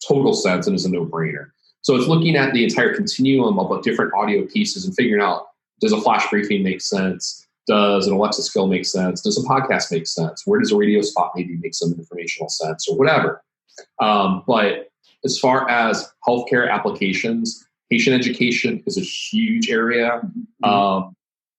total sense and is a no-brainer. So it's looking at the entire continuum of different audio pieces and figuring out, does a flash briefing make sense? Does an Alexa skill make sense? Does a podcast make sense? Where does a radio spot maybe make some informational sense or whatever? But as far as healthcare applications, patient education is a huge area.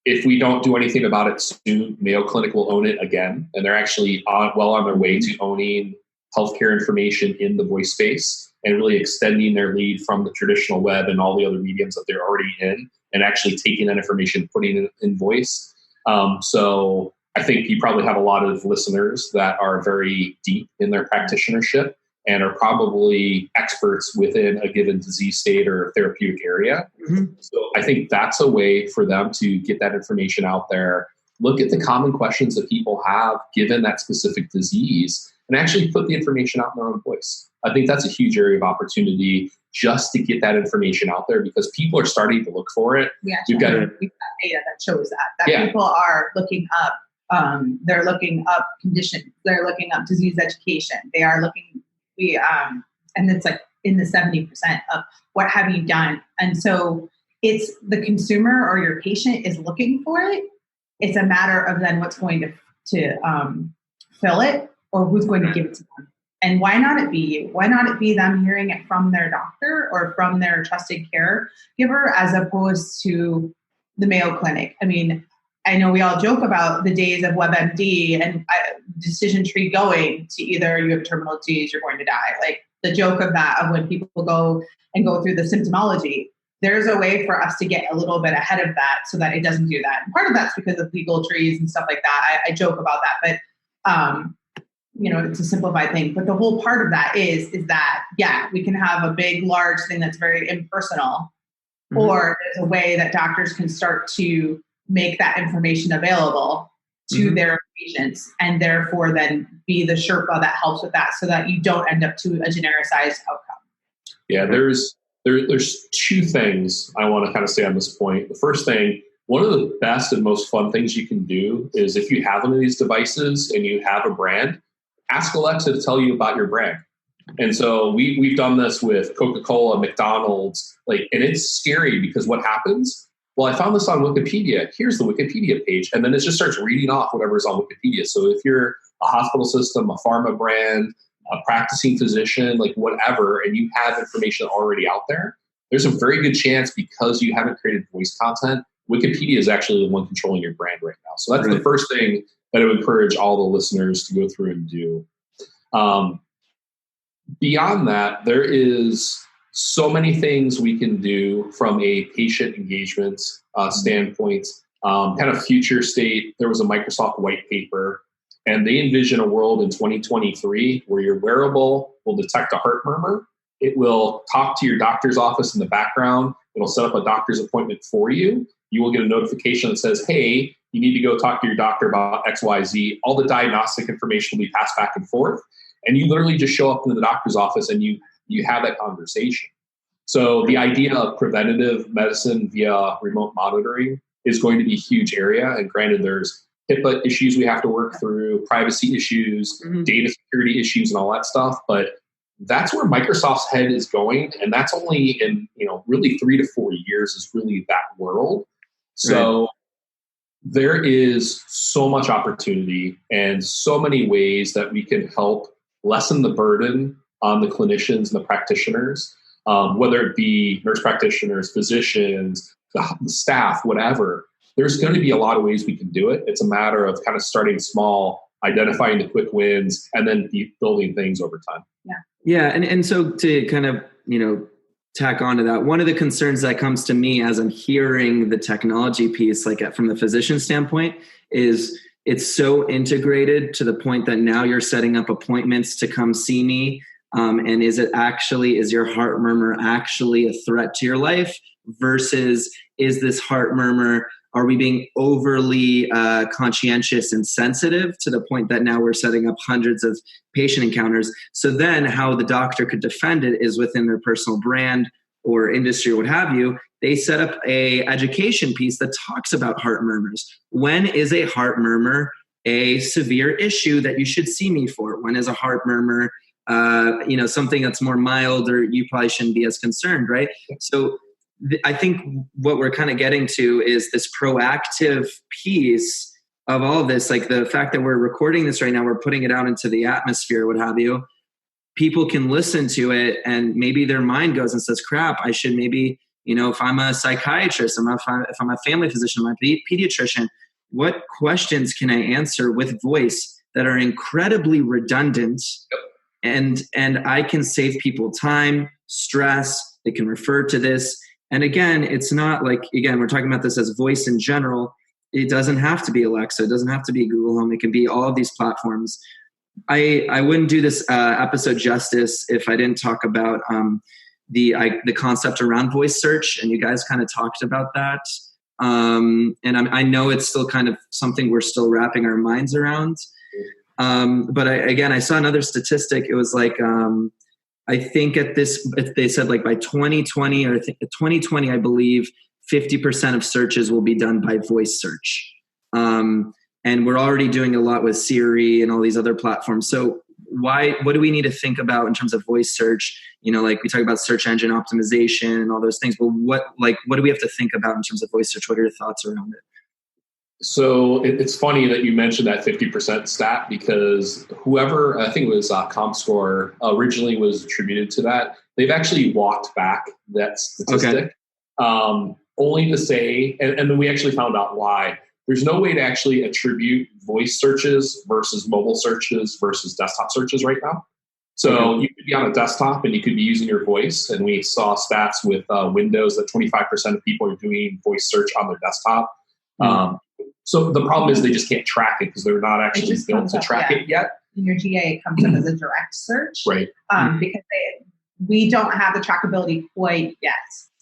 If we don't do anything about it soon, Mayo Clinic will own it again. And they're actually well on their way to owning healthcare information in the voice space and really extending their lead from the traditional web and all the other mediums that they're already in and actually taking that information, putting it in voice. So I think you probably have a lot of listeners that are very deep in their practitionership and are probably experts within a given disease state or therapeutic area. Mm-hmm. So I think that's a way for them to get that information out there, look at the common questions that people have given that specific disease, and actually put the information out in their own voice. I think that's a huge area of opportunity just to get that information out there because people are starting to look for it. We've got data that shows that people are looking up, they're looking up conditions, they're looking up disease education, they are looking and it's like in the 70% of what have you done. And so it's the consumer or your patient is looking for it. It's a matter of then what's going to fill it or who's going to give it to them. And why not it be you? Why not it be them hearing it from their doctor or from their trusted caregiver as opposed to the Mayo Clinic? I mean, I know we all joke about the days of WebMD and decision tree going to either you have terminal disease, you're going to die. Like the joke of that, of when people go through the symptomology, there's a way for us to get a little bit ahead of that so that it doesn't do that. And part of that's because of legal trees and stuff like that. I joke about that, but you know, it's a simplified thing. But the whole part of that is that, yeah, we can have a big, large thing that's very impersonal, or there's a way that doctors can start to make that information available to their patients and therefore then be the Sherpa that helps with that so that you don't end up to a genericized outcome. Yeah, there's two things I want to kind of say on this point. The first thing, one of the best and most fun things you can do is if you have one of these devices and you have a brand, ask Alexa to tell you about your brand. And so we've done this with Coca-Cola, McDonald's, and it's scary because what happens? Well, I found this on Wikipedia. Here's the Wikipedia page. And then it just starts reading off whatever's on Wikipedia. So if you're a hospital system, a pharma brand, a practicing physician, whatever, and you have information already out there, there's a very good chance because you haven't created voice content, Wikipedia is actually the one controlling your brand right now. So that's the first thing that I would encourage all the listeners to go through and do. Beyond that, there is so many things we can do from a patient engagement standpoint. Kind of future state, there was a Microsoft white paper, and they envision a world in 2023 where your wearable will detect a heart murmur. It will talk to your doctor's office in the background. It'll set up a doctor's appointment for you. You will get a notification that says, hey, you need to go talk to your doctor about XYZ. All the diagnostic information will be passed back and forth. And you literally just show up into the doctor's office and you have that conversation. So the idea of preventative medicine via remote monitoring is going to be a huge area. And granted, there's HIPAA issues we have to work through, privacy issues, data security issues, and all that stuff. But that's where Microsoft's head is going. And that's only in, really 3 to 4 years is really that world. So there is so much opportunity and so many ways that we can help lessen the burden on the clinicians and the practitioners, whether it be nurse practitioners, physicians, the staff, whatever. There's going to be a lot of ways we can do it. It's a matter of kind of starting small, identifying the quick wins, and then building things over time. Yeah. And so to kind of, tack onto that, one of the concerns that comes to me as I'm hearing the technology piece, from the physician standpoint, is it's so integrated to the point that now you're setting up appointments to come see me. And is your heart murmur actually a threat to your life versus is this heart murmur, are we being overly conscientious and sensitive to the point that now we're setting up hundreds of patient encounters? So then how the doctor could defend it is within their personal brand or industry or what have you. They set up a education piece that talks about heart murmurs. When is a heart murmur a severe issue that you should see me for? When is a heart murmur something that's more mild or you probably shouldn't be as concerned, right? So I think what we're kind of getting to is this proactive piece of all of this, the fact that we're recording this right now, we're putting it out into the atmosphere, what have you. People can listen to it and maybe their mind goes and says, crap, I should maybe, if I'm a psychiatrist, if I'm a family physician, I'm a pediatrician, what questions can I answer with voice that are incredibly redundant and I can save people time, stress, they can refer to this. And again, it's not we're talking about this as voice in general. It doesn't have to be Alexa. It doesn't have to be Google Home. It can be all of these platforms. I wouldn't do this episode justice if I didn't talk about the concept around voice search. And you guys kind of talked about that. And I know it's still kind of something we're still wrapping our minds around. But I saw another statistic. It was I think they said by 2020 or 2020, I believe 50% of searches will be done by voice search. And we're already doing a lot with Siri and all these other platforms. So what do we need to think about in terms of voice search? We talk about search engine optimization and all those things, but what do we have to think about in terms of voice search? What are your thoughts around it? So it's funny that you mentioned that 50% stat because whoever, I think it was ComScore, originally was attributed to that. They've actually walked back that statistic, only to say, and then we actually found out why. There's no way to actually attribute voice searches versus mobile searches versus desktop searches right now. So you could be on a desktop and you could be using your voice. And we saw stats with Windows that 25% of people are doing voice search on their desktop. So the problem is they just can't track it because they're not actually built to track it yet. In your GA, it comes up as a direct search, right? Because we don't have the trackability quite yet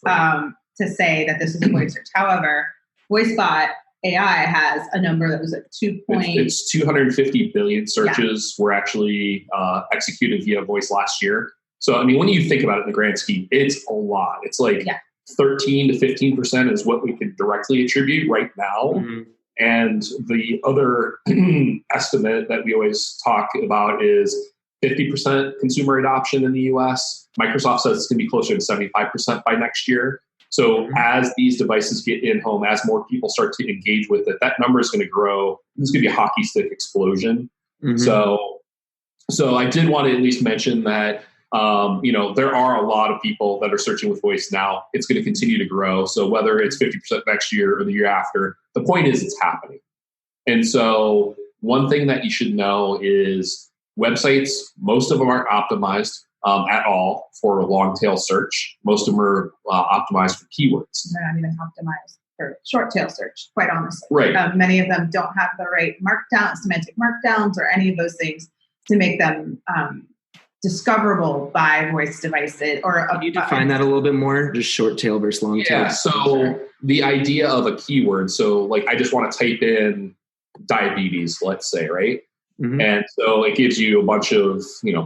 to say that this is a voice search. However, VoiceBot AI has a number that was at 2. It's 250 billion searches were actually executed via voice last year. So I mean, when you think about it in the grand scheme, it's a lot. It's 13 to 15% is what we can directly attribute right now. Mm-hmm. And the other estimate that we always talk about is 50% consumer adoption in the US. Microsoft says it's going to be closer to 75% by next year. So as these devices get in home, as more people start to engage with it, that number is going to grow. It's going to be a hockey stick explosion. So I did want to at least mention that, there are a lot of people that are searching with voice now. It's going to continue to grow. So whether it's 50% next year or the year after, the point is it's happening. And so one thing that you should know is websites, most of them aren't optimized at all for a long tail search. Most of them are optimized for keywords. They're not even optimized for short tail search, quite honestly. Right. Many of them don't have the right markdown, semantic markdowns, or any of those things to make them discoverable by voice devices. Can you define that a little bit more? Just short tail versus long tail? Yeah, so the idea of a keyword, so like I just want to type in diabetes, let's say, right? And so it gives you a bunch of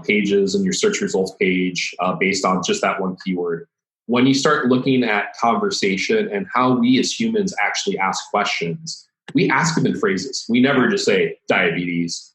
pages in your search results page based on just that one keyword. When you start looking at conversation and how we as humans actually ask questions, we ask them in phrases. We never just say diabetes,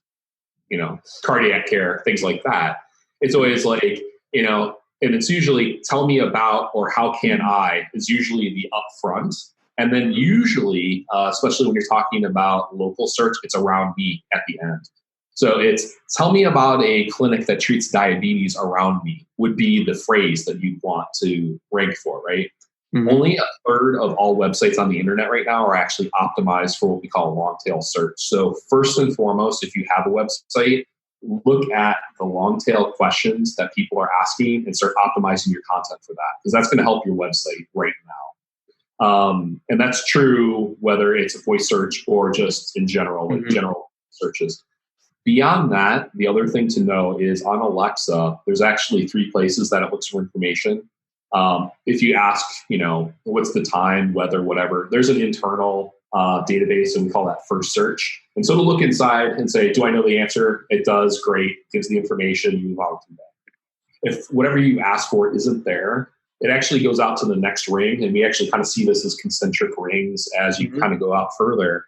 cardiac care, things like that. It's always like, and it's usually tell me about or how can I is usually the upfront. And then usually, especially when you're talking about local search, it's around me at the end. So it's tell me about a clinic that treats diabetes around me would be the phrase that you want to rank for, right? Only a third of all websites on the internet right now are actually optimized for what we call a long tail search. So first and foremost, if you have a website, look at the long tail questions that people are asking and start optimizing your content for that, because that's going to help your website right now. And that's true whether it's a voice search or just in general, like general searches. Beyond that, the other thing to know is on Alexa, there's actually 3 places that it looks for information. If you ask, what's the time, weather, whatever, there's an internal database, and we call that first search. And so to look inside and say, do I know the answer? It does, great, gives the information, you move on to that. If whatever you ask for isn't there, it actually goes out to the next ring, and we actually kind of see this as concentric rings as you kind of go out further.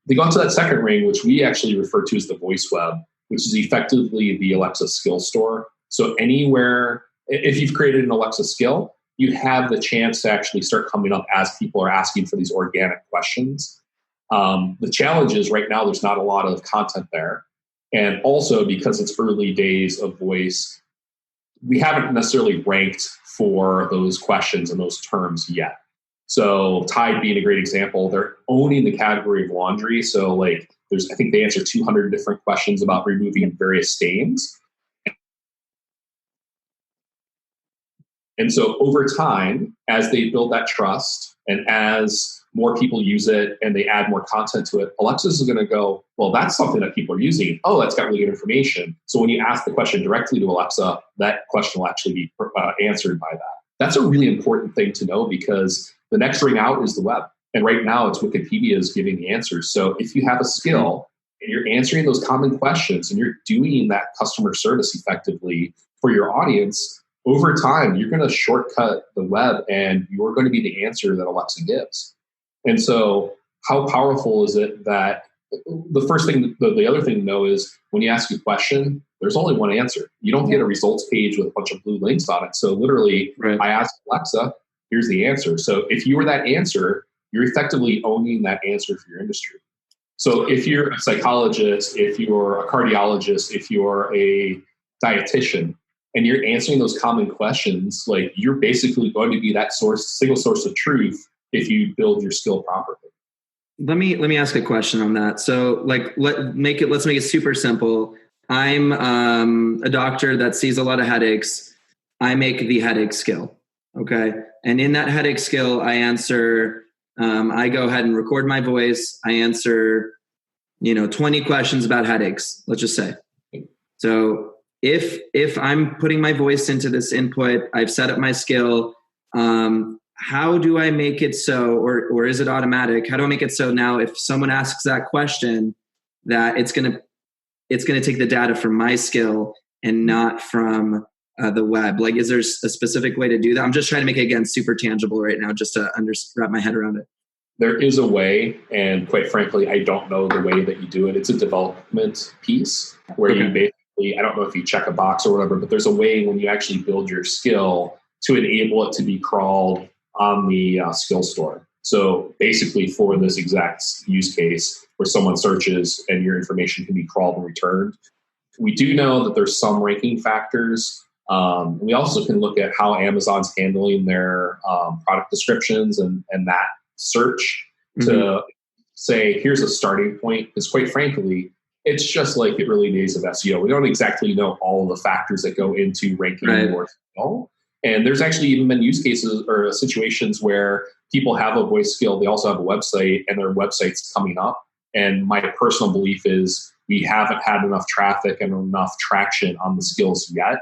They go into that second ring, which we actually refer to as the voice web, which is effectively the Alexa skill store. So anywhere, if you've created an Alexa skill, you have the chance to actually start coming up as people are asking for these organic questions. The challenge is right now there's not a lot of content there. And also because it's early days of voice, we haven't necessarily ranked for those questions and those terms yet. So Tide being a great example, they're owning the category of laundry. So like I think they answer 200 different questions about removing various stains. And so over time, as they build that trust and as more people use it and they add more content to it, Alexa is going to go, well, that's something that people are using. Oh, that's got really good information. So when you ask the question directly to Alexa, that question will actually be answered by that. That's a really important thing to know, because the next ring out is the web. And right now it's Wikipedia is giving the answers. So if you have a skill and you're answering those common questions and you're doing that customer service effectively for your audience, over time, you're going to shortcut the web and you're going to be the answer that Alexa gives. And so how powerful is it that the first thing, the other thing to know is when you ask a question, there's only one answer. You don't get a results page with a bunch of blue links on it. So literally, I asked Alexa, here's the answer. So if you were that answer, you're effectively owning that answer for your industry. So if you're a psychologist, if you're a cardiologist, if you're a dietitian, and you're answering those common questions, like you're basically going to be that single source of truth if you build your skill properly. Let me ask a question on that. So let's make it super simple. I'm a doctor that sees a lot of headaches. I make the headache skill. Okay. And in that headache skill, I answer, I go ahead and record my voice. I answer, 20 questions about headaches, let's just say. So if I'm putting my voice into this input, I've set up my skill, how do I make it so, or is it automatic? How do I make it so now if someone asks that question that it's going to take the data from my skill and not from the web? Like, is there a specific way to do that? I'm just trying to make it, again, super tangible right now, just to wrap my head around it. There is a way, and quite frankly, I don't know the way that you do it. It's a development piece where you basically I don't know if you check a box or whatever, but there's a way when you actually build your skill to enable it to be crawled on the skill store. So basically for this exact use case where someone searches and your information can be crawled and returned, we do know that there's some ranking factors. We also can look at how Amazon's handling their product descriptions and that search to say, here's a starting point. Because quite frankly, it's just like the early days of SEO. We don't exactly know all the factors that go into ranking your skill. And there's actually even been use cases or situations where people have a voice skill, they also have a website, and their website's coming up. And my personal belief is we haven't had enough traffic and enough traction on the skills yet.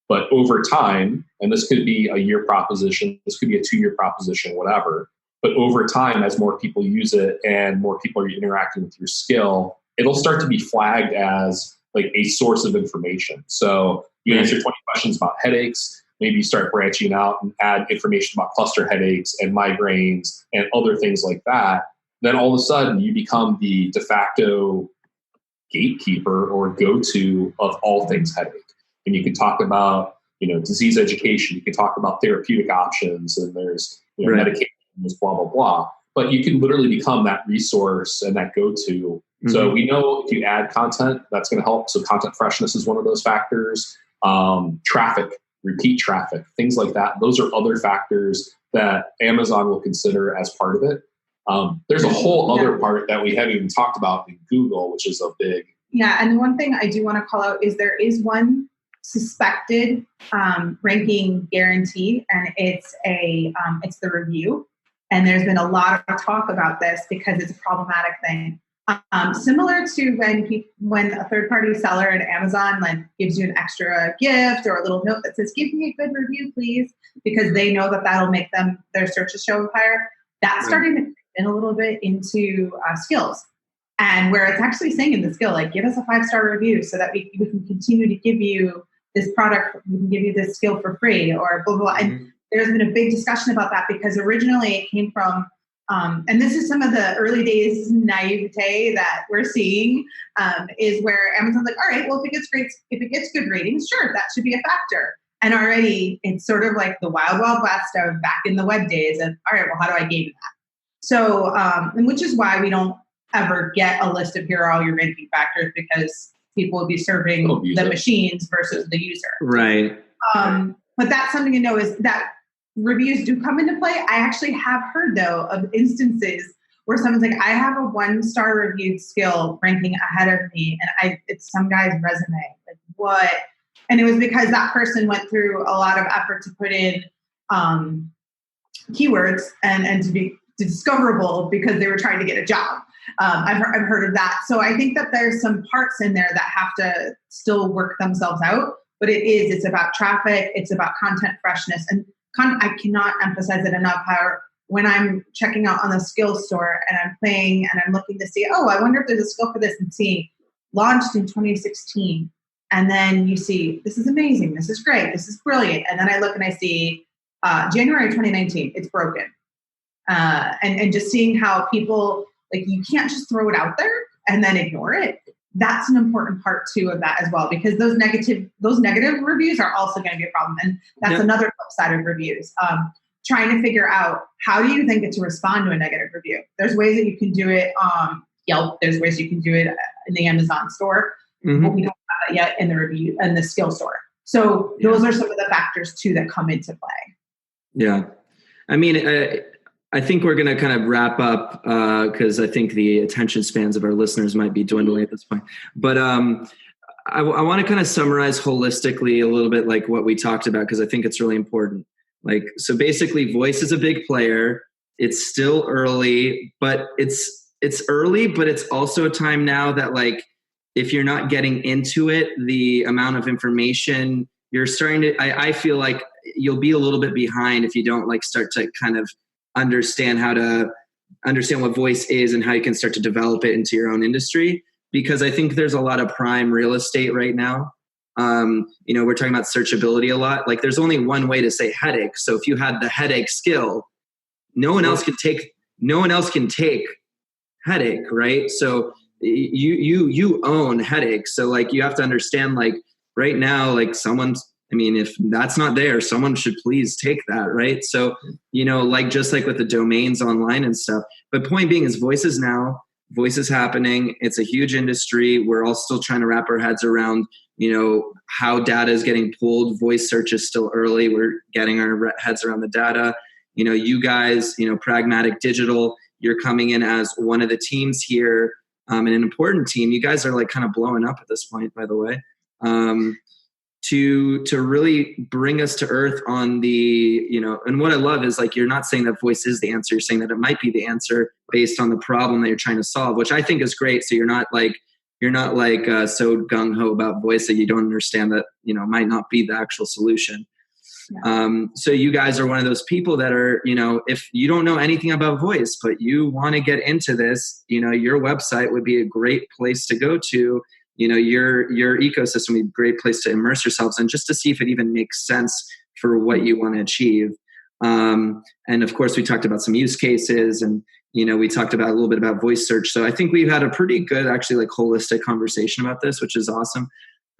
But over time, and this could be a year proposition, this could be a 2-year proposition, whatever. But over time, as more people use it and more people are interacting with your skill, it'll start to be flagged as like a source of information. So you answer 20 questions about headaches. Maybe you start branching out and add information about cluster headaches and migraines and other things like that. Then all of a sudden you become the de facto gatekeeper or go-to of all things headache. And you can talk about, disease education. You can talk about therapeutic options, and there's medication, blah, blah, blah. But you can literally become that resource and that go-to. So we know if you add content, that's going to help. So content freshness is one of those factors. Traffic, repeat traffic, things like that. Those are other factors that Amazon will consider as part of it. There's a whole other part that we haven't even talked about in Google, which is a big. Yeah, and one thing I do want to call out is there is one suspected ranking guarantee, and it's the review. And there's been a lot of talk about this because it's a problematic thing. Similar to when a third-party seller at Amazon gives you an extra gift or a little note that says, give me a good review, please, because they know that that'll make their searches show higher. That's starting to fit in a little bit into skills. And where it's actually saying in the skill, give us a 5-star review so that we can continue to give you this product, we can give you this skill for free or blah, blah, blah. And there's been a big discussion about that because originally it came from, and this is some of the early days naivete that we're seeing, is where Amazon's like, all right, well, if it gets good ratings, sure, that should be a factor. And already it's sort of like the wild, wild west of back in the web days of, all right, well, how do I gain that? So, and which is why we don't ever get a list of here are all your ranking factors, because people will be serving the machines versus the user. Right. But that's something to know is that reviews do come into play. I actually have heard, though, of instances where someone's like, I have a 1-star reviewed skill ranking ahead of me, and it's some guy's resume. Like, what? And it was because that person went through a lot of effort to put in keywords and to be discoverable because they were trying to get a job. I've heard of that. So I think that there's some parts in there that have to still work themselves out, but it's about traffic, it's about content freshness. And I cannot emphasize it enough how when I'm checking out on the skill store and I'm playing and I'm looking to see, I wonder if there's a skill for this, and seeing launched in 2016. And then you see, this is amazing, this is great, this is brilliant. And then I look and I see January 2019, it's broken. And just seeing how people, you can't just throw it out there and then ignore it. That's an important part too of that as well, because those negative reviews are also going to be a problem. And that's another flip side of reviews. Trying to figure out how do you then get to respond to a negative review. There's ways that you can do it on Yelp. There's ways you can do it in the Amazon store, but we don't have that yet in the review and the skill store. So those are some of the factors too that come into play. Yeah. I mean, I think we're going to kind of wrap up because I think the attention spans of our listeners might be dwindling at this point. But I want to kind of summarize holistically a little bit like what we talked about, because I think it's really important. So basically, voice is a big player. It's still early, but it's early, but it's also a time now that if you're not getting into it, the amount of information you're starting to, I feel like you'll be a little bit behind if you don't start to kind of understand what voice is and how you can start to develop it into your own industry, because I think there's a lot of prime real estate right now. We're talking about searchability a lot. There's only one way to say headache. So if you had the headache skill, no one else can take headache, right? So you own headaches. So like, you have to understand, like right now, like if that's not there, someone should please take that. Right. So, like, just like with the domains online and stuff, but point being is voice is happening. It's a huge industry. We're all still trying to wrap our heads around, how data is getting pulled. Voice search is still early. We're getting our heads around the data. You guys, Pragmatic Digital, you're coming in as one of the teams here, and an important team. You guys are like kind of blowing up at this point, by the way, to really bring us to earth on the, and what I love is like, you're not saying that voice is the answer. You're saying that it might be the answer based on the problem that you're trying to solve, which I think is great. So you're not like so gung-ho about voice that you don't understand that, might not be the actual solution. Yeah. So you guys are one of those people that are, if you don't know anything about voice, but you want to get into this, your website would be a great place to go to. Your ecosystem would be a great place to immerse yourselves in, just to see if it even makes sense for what you want to achieve. And of course, we talked about some use cases, and we talked about a little bit about voice search. So I think we've had a pretty good, actually, like holistic conversation about this, which is awesome.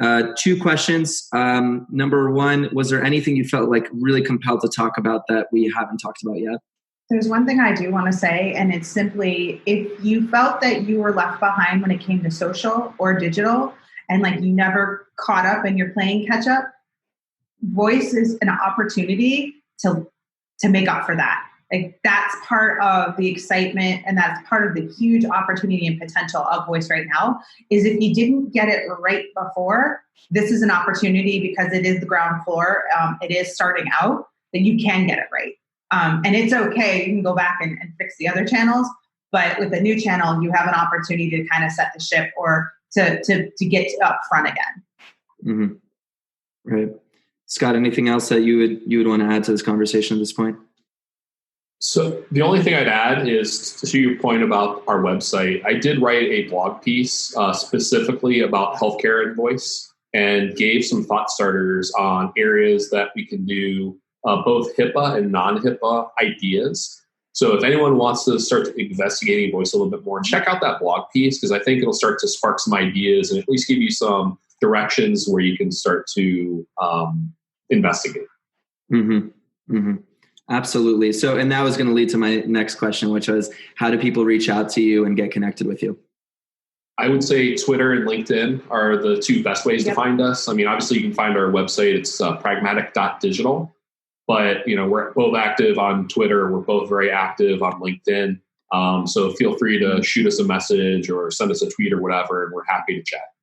2 questions. Number 1, was there anything you felt like really compelled to talk about that we haven't talked about yet? There's one thing I do want to say, and it's simply, if you felt that you were left behind when it came to social or digital, and like you never caught up and you're playing catch up, voice is an opportunity to make up for that. Like, that's part of the excitement, and that's part of the huge opportunity and potential of voice right now, is if you didn't get it right before, this is an opportunity, because it is the ground floor. It is starting out, that you can get it right. And it's okay. You can go back and fix the other channels, but with the new channel, you have an opportunity to kind of set the ship, or to get up front again. Mm-hmm. Right. Scott, anything else that you would want to add to this conversation at this point? So the only thing I'd add is, to your point about our website, I did write a blog piece specifically about healthcare and voice, and gave some thought starters on areas that we can do both HIPAA and non-HIPAA ideas. So if anyone wants to start investigating voice a little bit more, check out that blog piece, because I think it'll start to spark some ideas and at least give you some directions where you can start to investigate. Mm-hmm. Mm-hmm. Absolutely. So, and that was going to lead to my next question, which was, how do people reach out to you and get connected with you? I would say Twitter and LinkedIn are the 2 best ways to find us. I mean, obviously you can find our website. It's pragmatic.digital, but we're both active on Twitter. We're both very active on LinkedIn. So feel free to shoot us a message or send us a tweet or whatever, and we're happy to chat.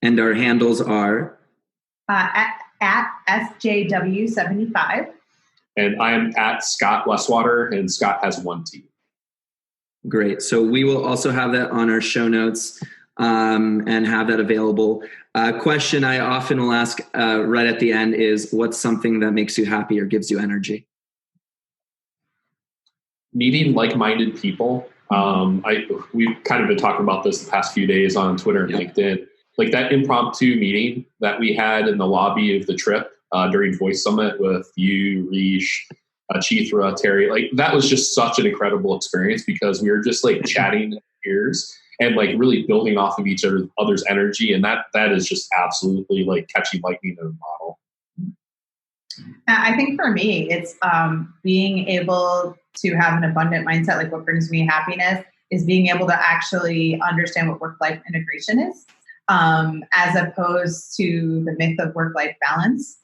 And our handles are? At SJW75. And I am at Scot Westwater, and Scott has 1 T. Great. So we will also have that on our show notes, and have that available. Question I often will ask right at the end is, what's something that makes you happy or gives you energy? Meeting like-minded people. We've kind of been talking about this the past few days on Twitter and LinkedIn. Like that impromptu meeting that we had in the lobby of the trip during Voice Summit with you, Rish, Chithra, Terry. Like, that was just such an incredible experience, because we were just like chatting ears and like really building off of each other's energy. And that is just absolutely like catching lightning in a bottle. I think for me, it's being able to have an abundant mindset. Like, what brings me happiness is being able to actually understand what work-life integration is, as opposed to the myth of work-life balance.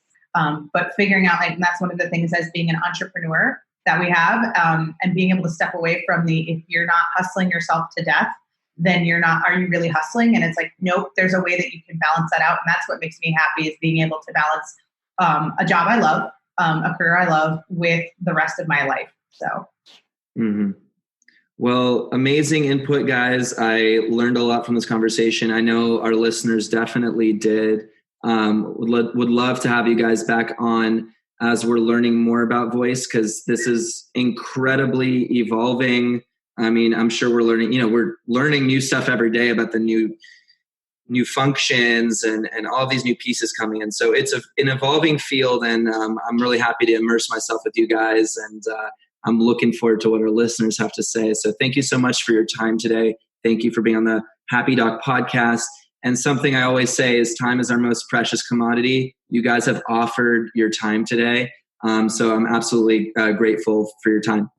But figuring out, and that's one of the things as being an entrepreneur that we have, and being able to step away from if you're not hustling yourself to death, then are you really hustling? And it's like, nope, there's a way that you can balance that out. And that's what makes me happy, is being able to balance a job I love, a career I love, with the rest of my life. So. Mm-hmm. Well, amazing input, guys. I learned a lot from this conversation. I know our listeners definitely did. Would love to have you guys back on as we're learning more about voice, because this is incredibly evolving. I mean, I'm sure we're learning new stuff every day about the new functions and all these new pieces coming in. So it's an evolving field, and I'm really happy to immerse myself with you guys, and I'm looking forward to what our listeners have to say. So thank you so much for your time today. Thank you for being on the Happy Doc Podcast. And something I always say is time is our most precious commodity. You guys have offered your time today. So I'm absolutely grateful for your time.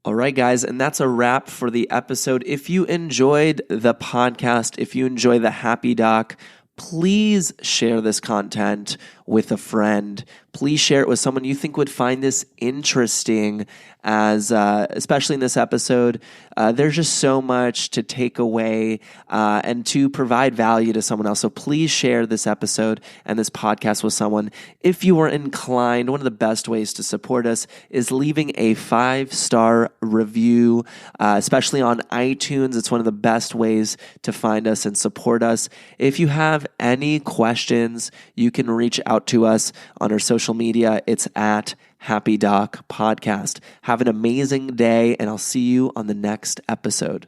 All right, guys, and that's a wrap for the episode. If you enjoyed the podcast, if you enjoy the Happy Doc, please share this content with a friend. Please share it with someone you think would find this interesting, as especially in this episode. There's just so much to take away and to provide value to someone else. So please share this episode and this podcast with someone. If you are inclined, one of the best ways to support us is leaving a 5-star review, especially on iTunes. It's one of the best ways to find us and support us. If you have any questions, you can reach out to us on our social media. It's at Happy Doc Podcast. Have an amazing day, and I'll see you on the next episode.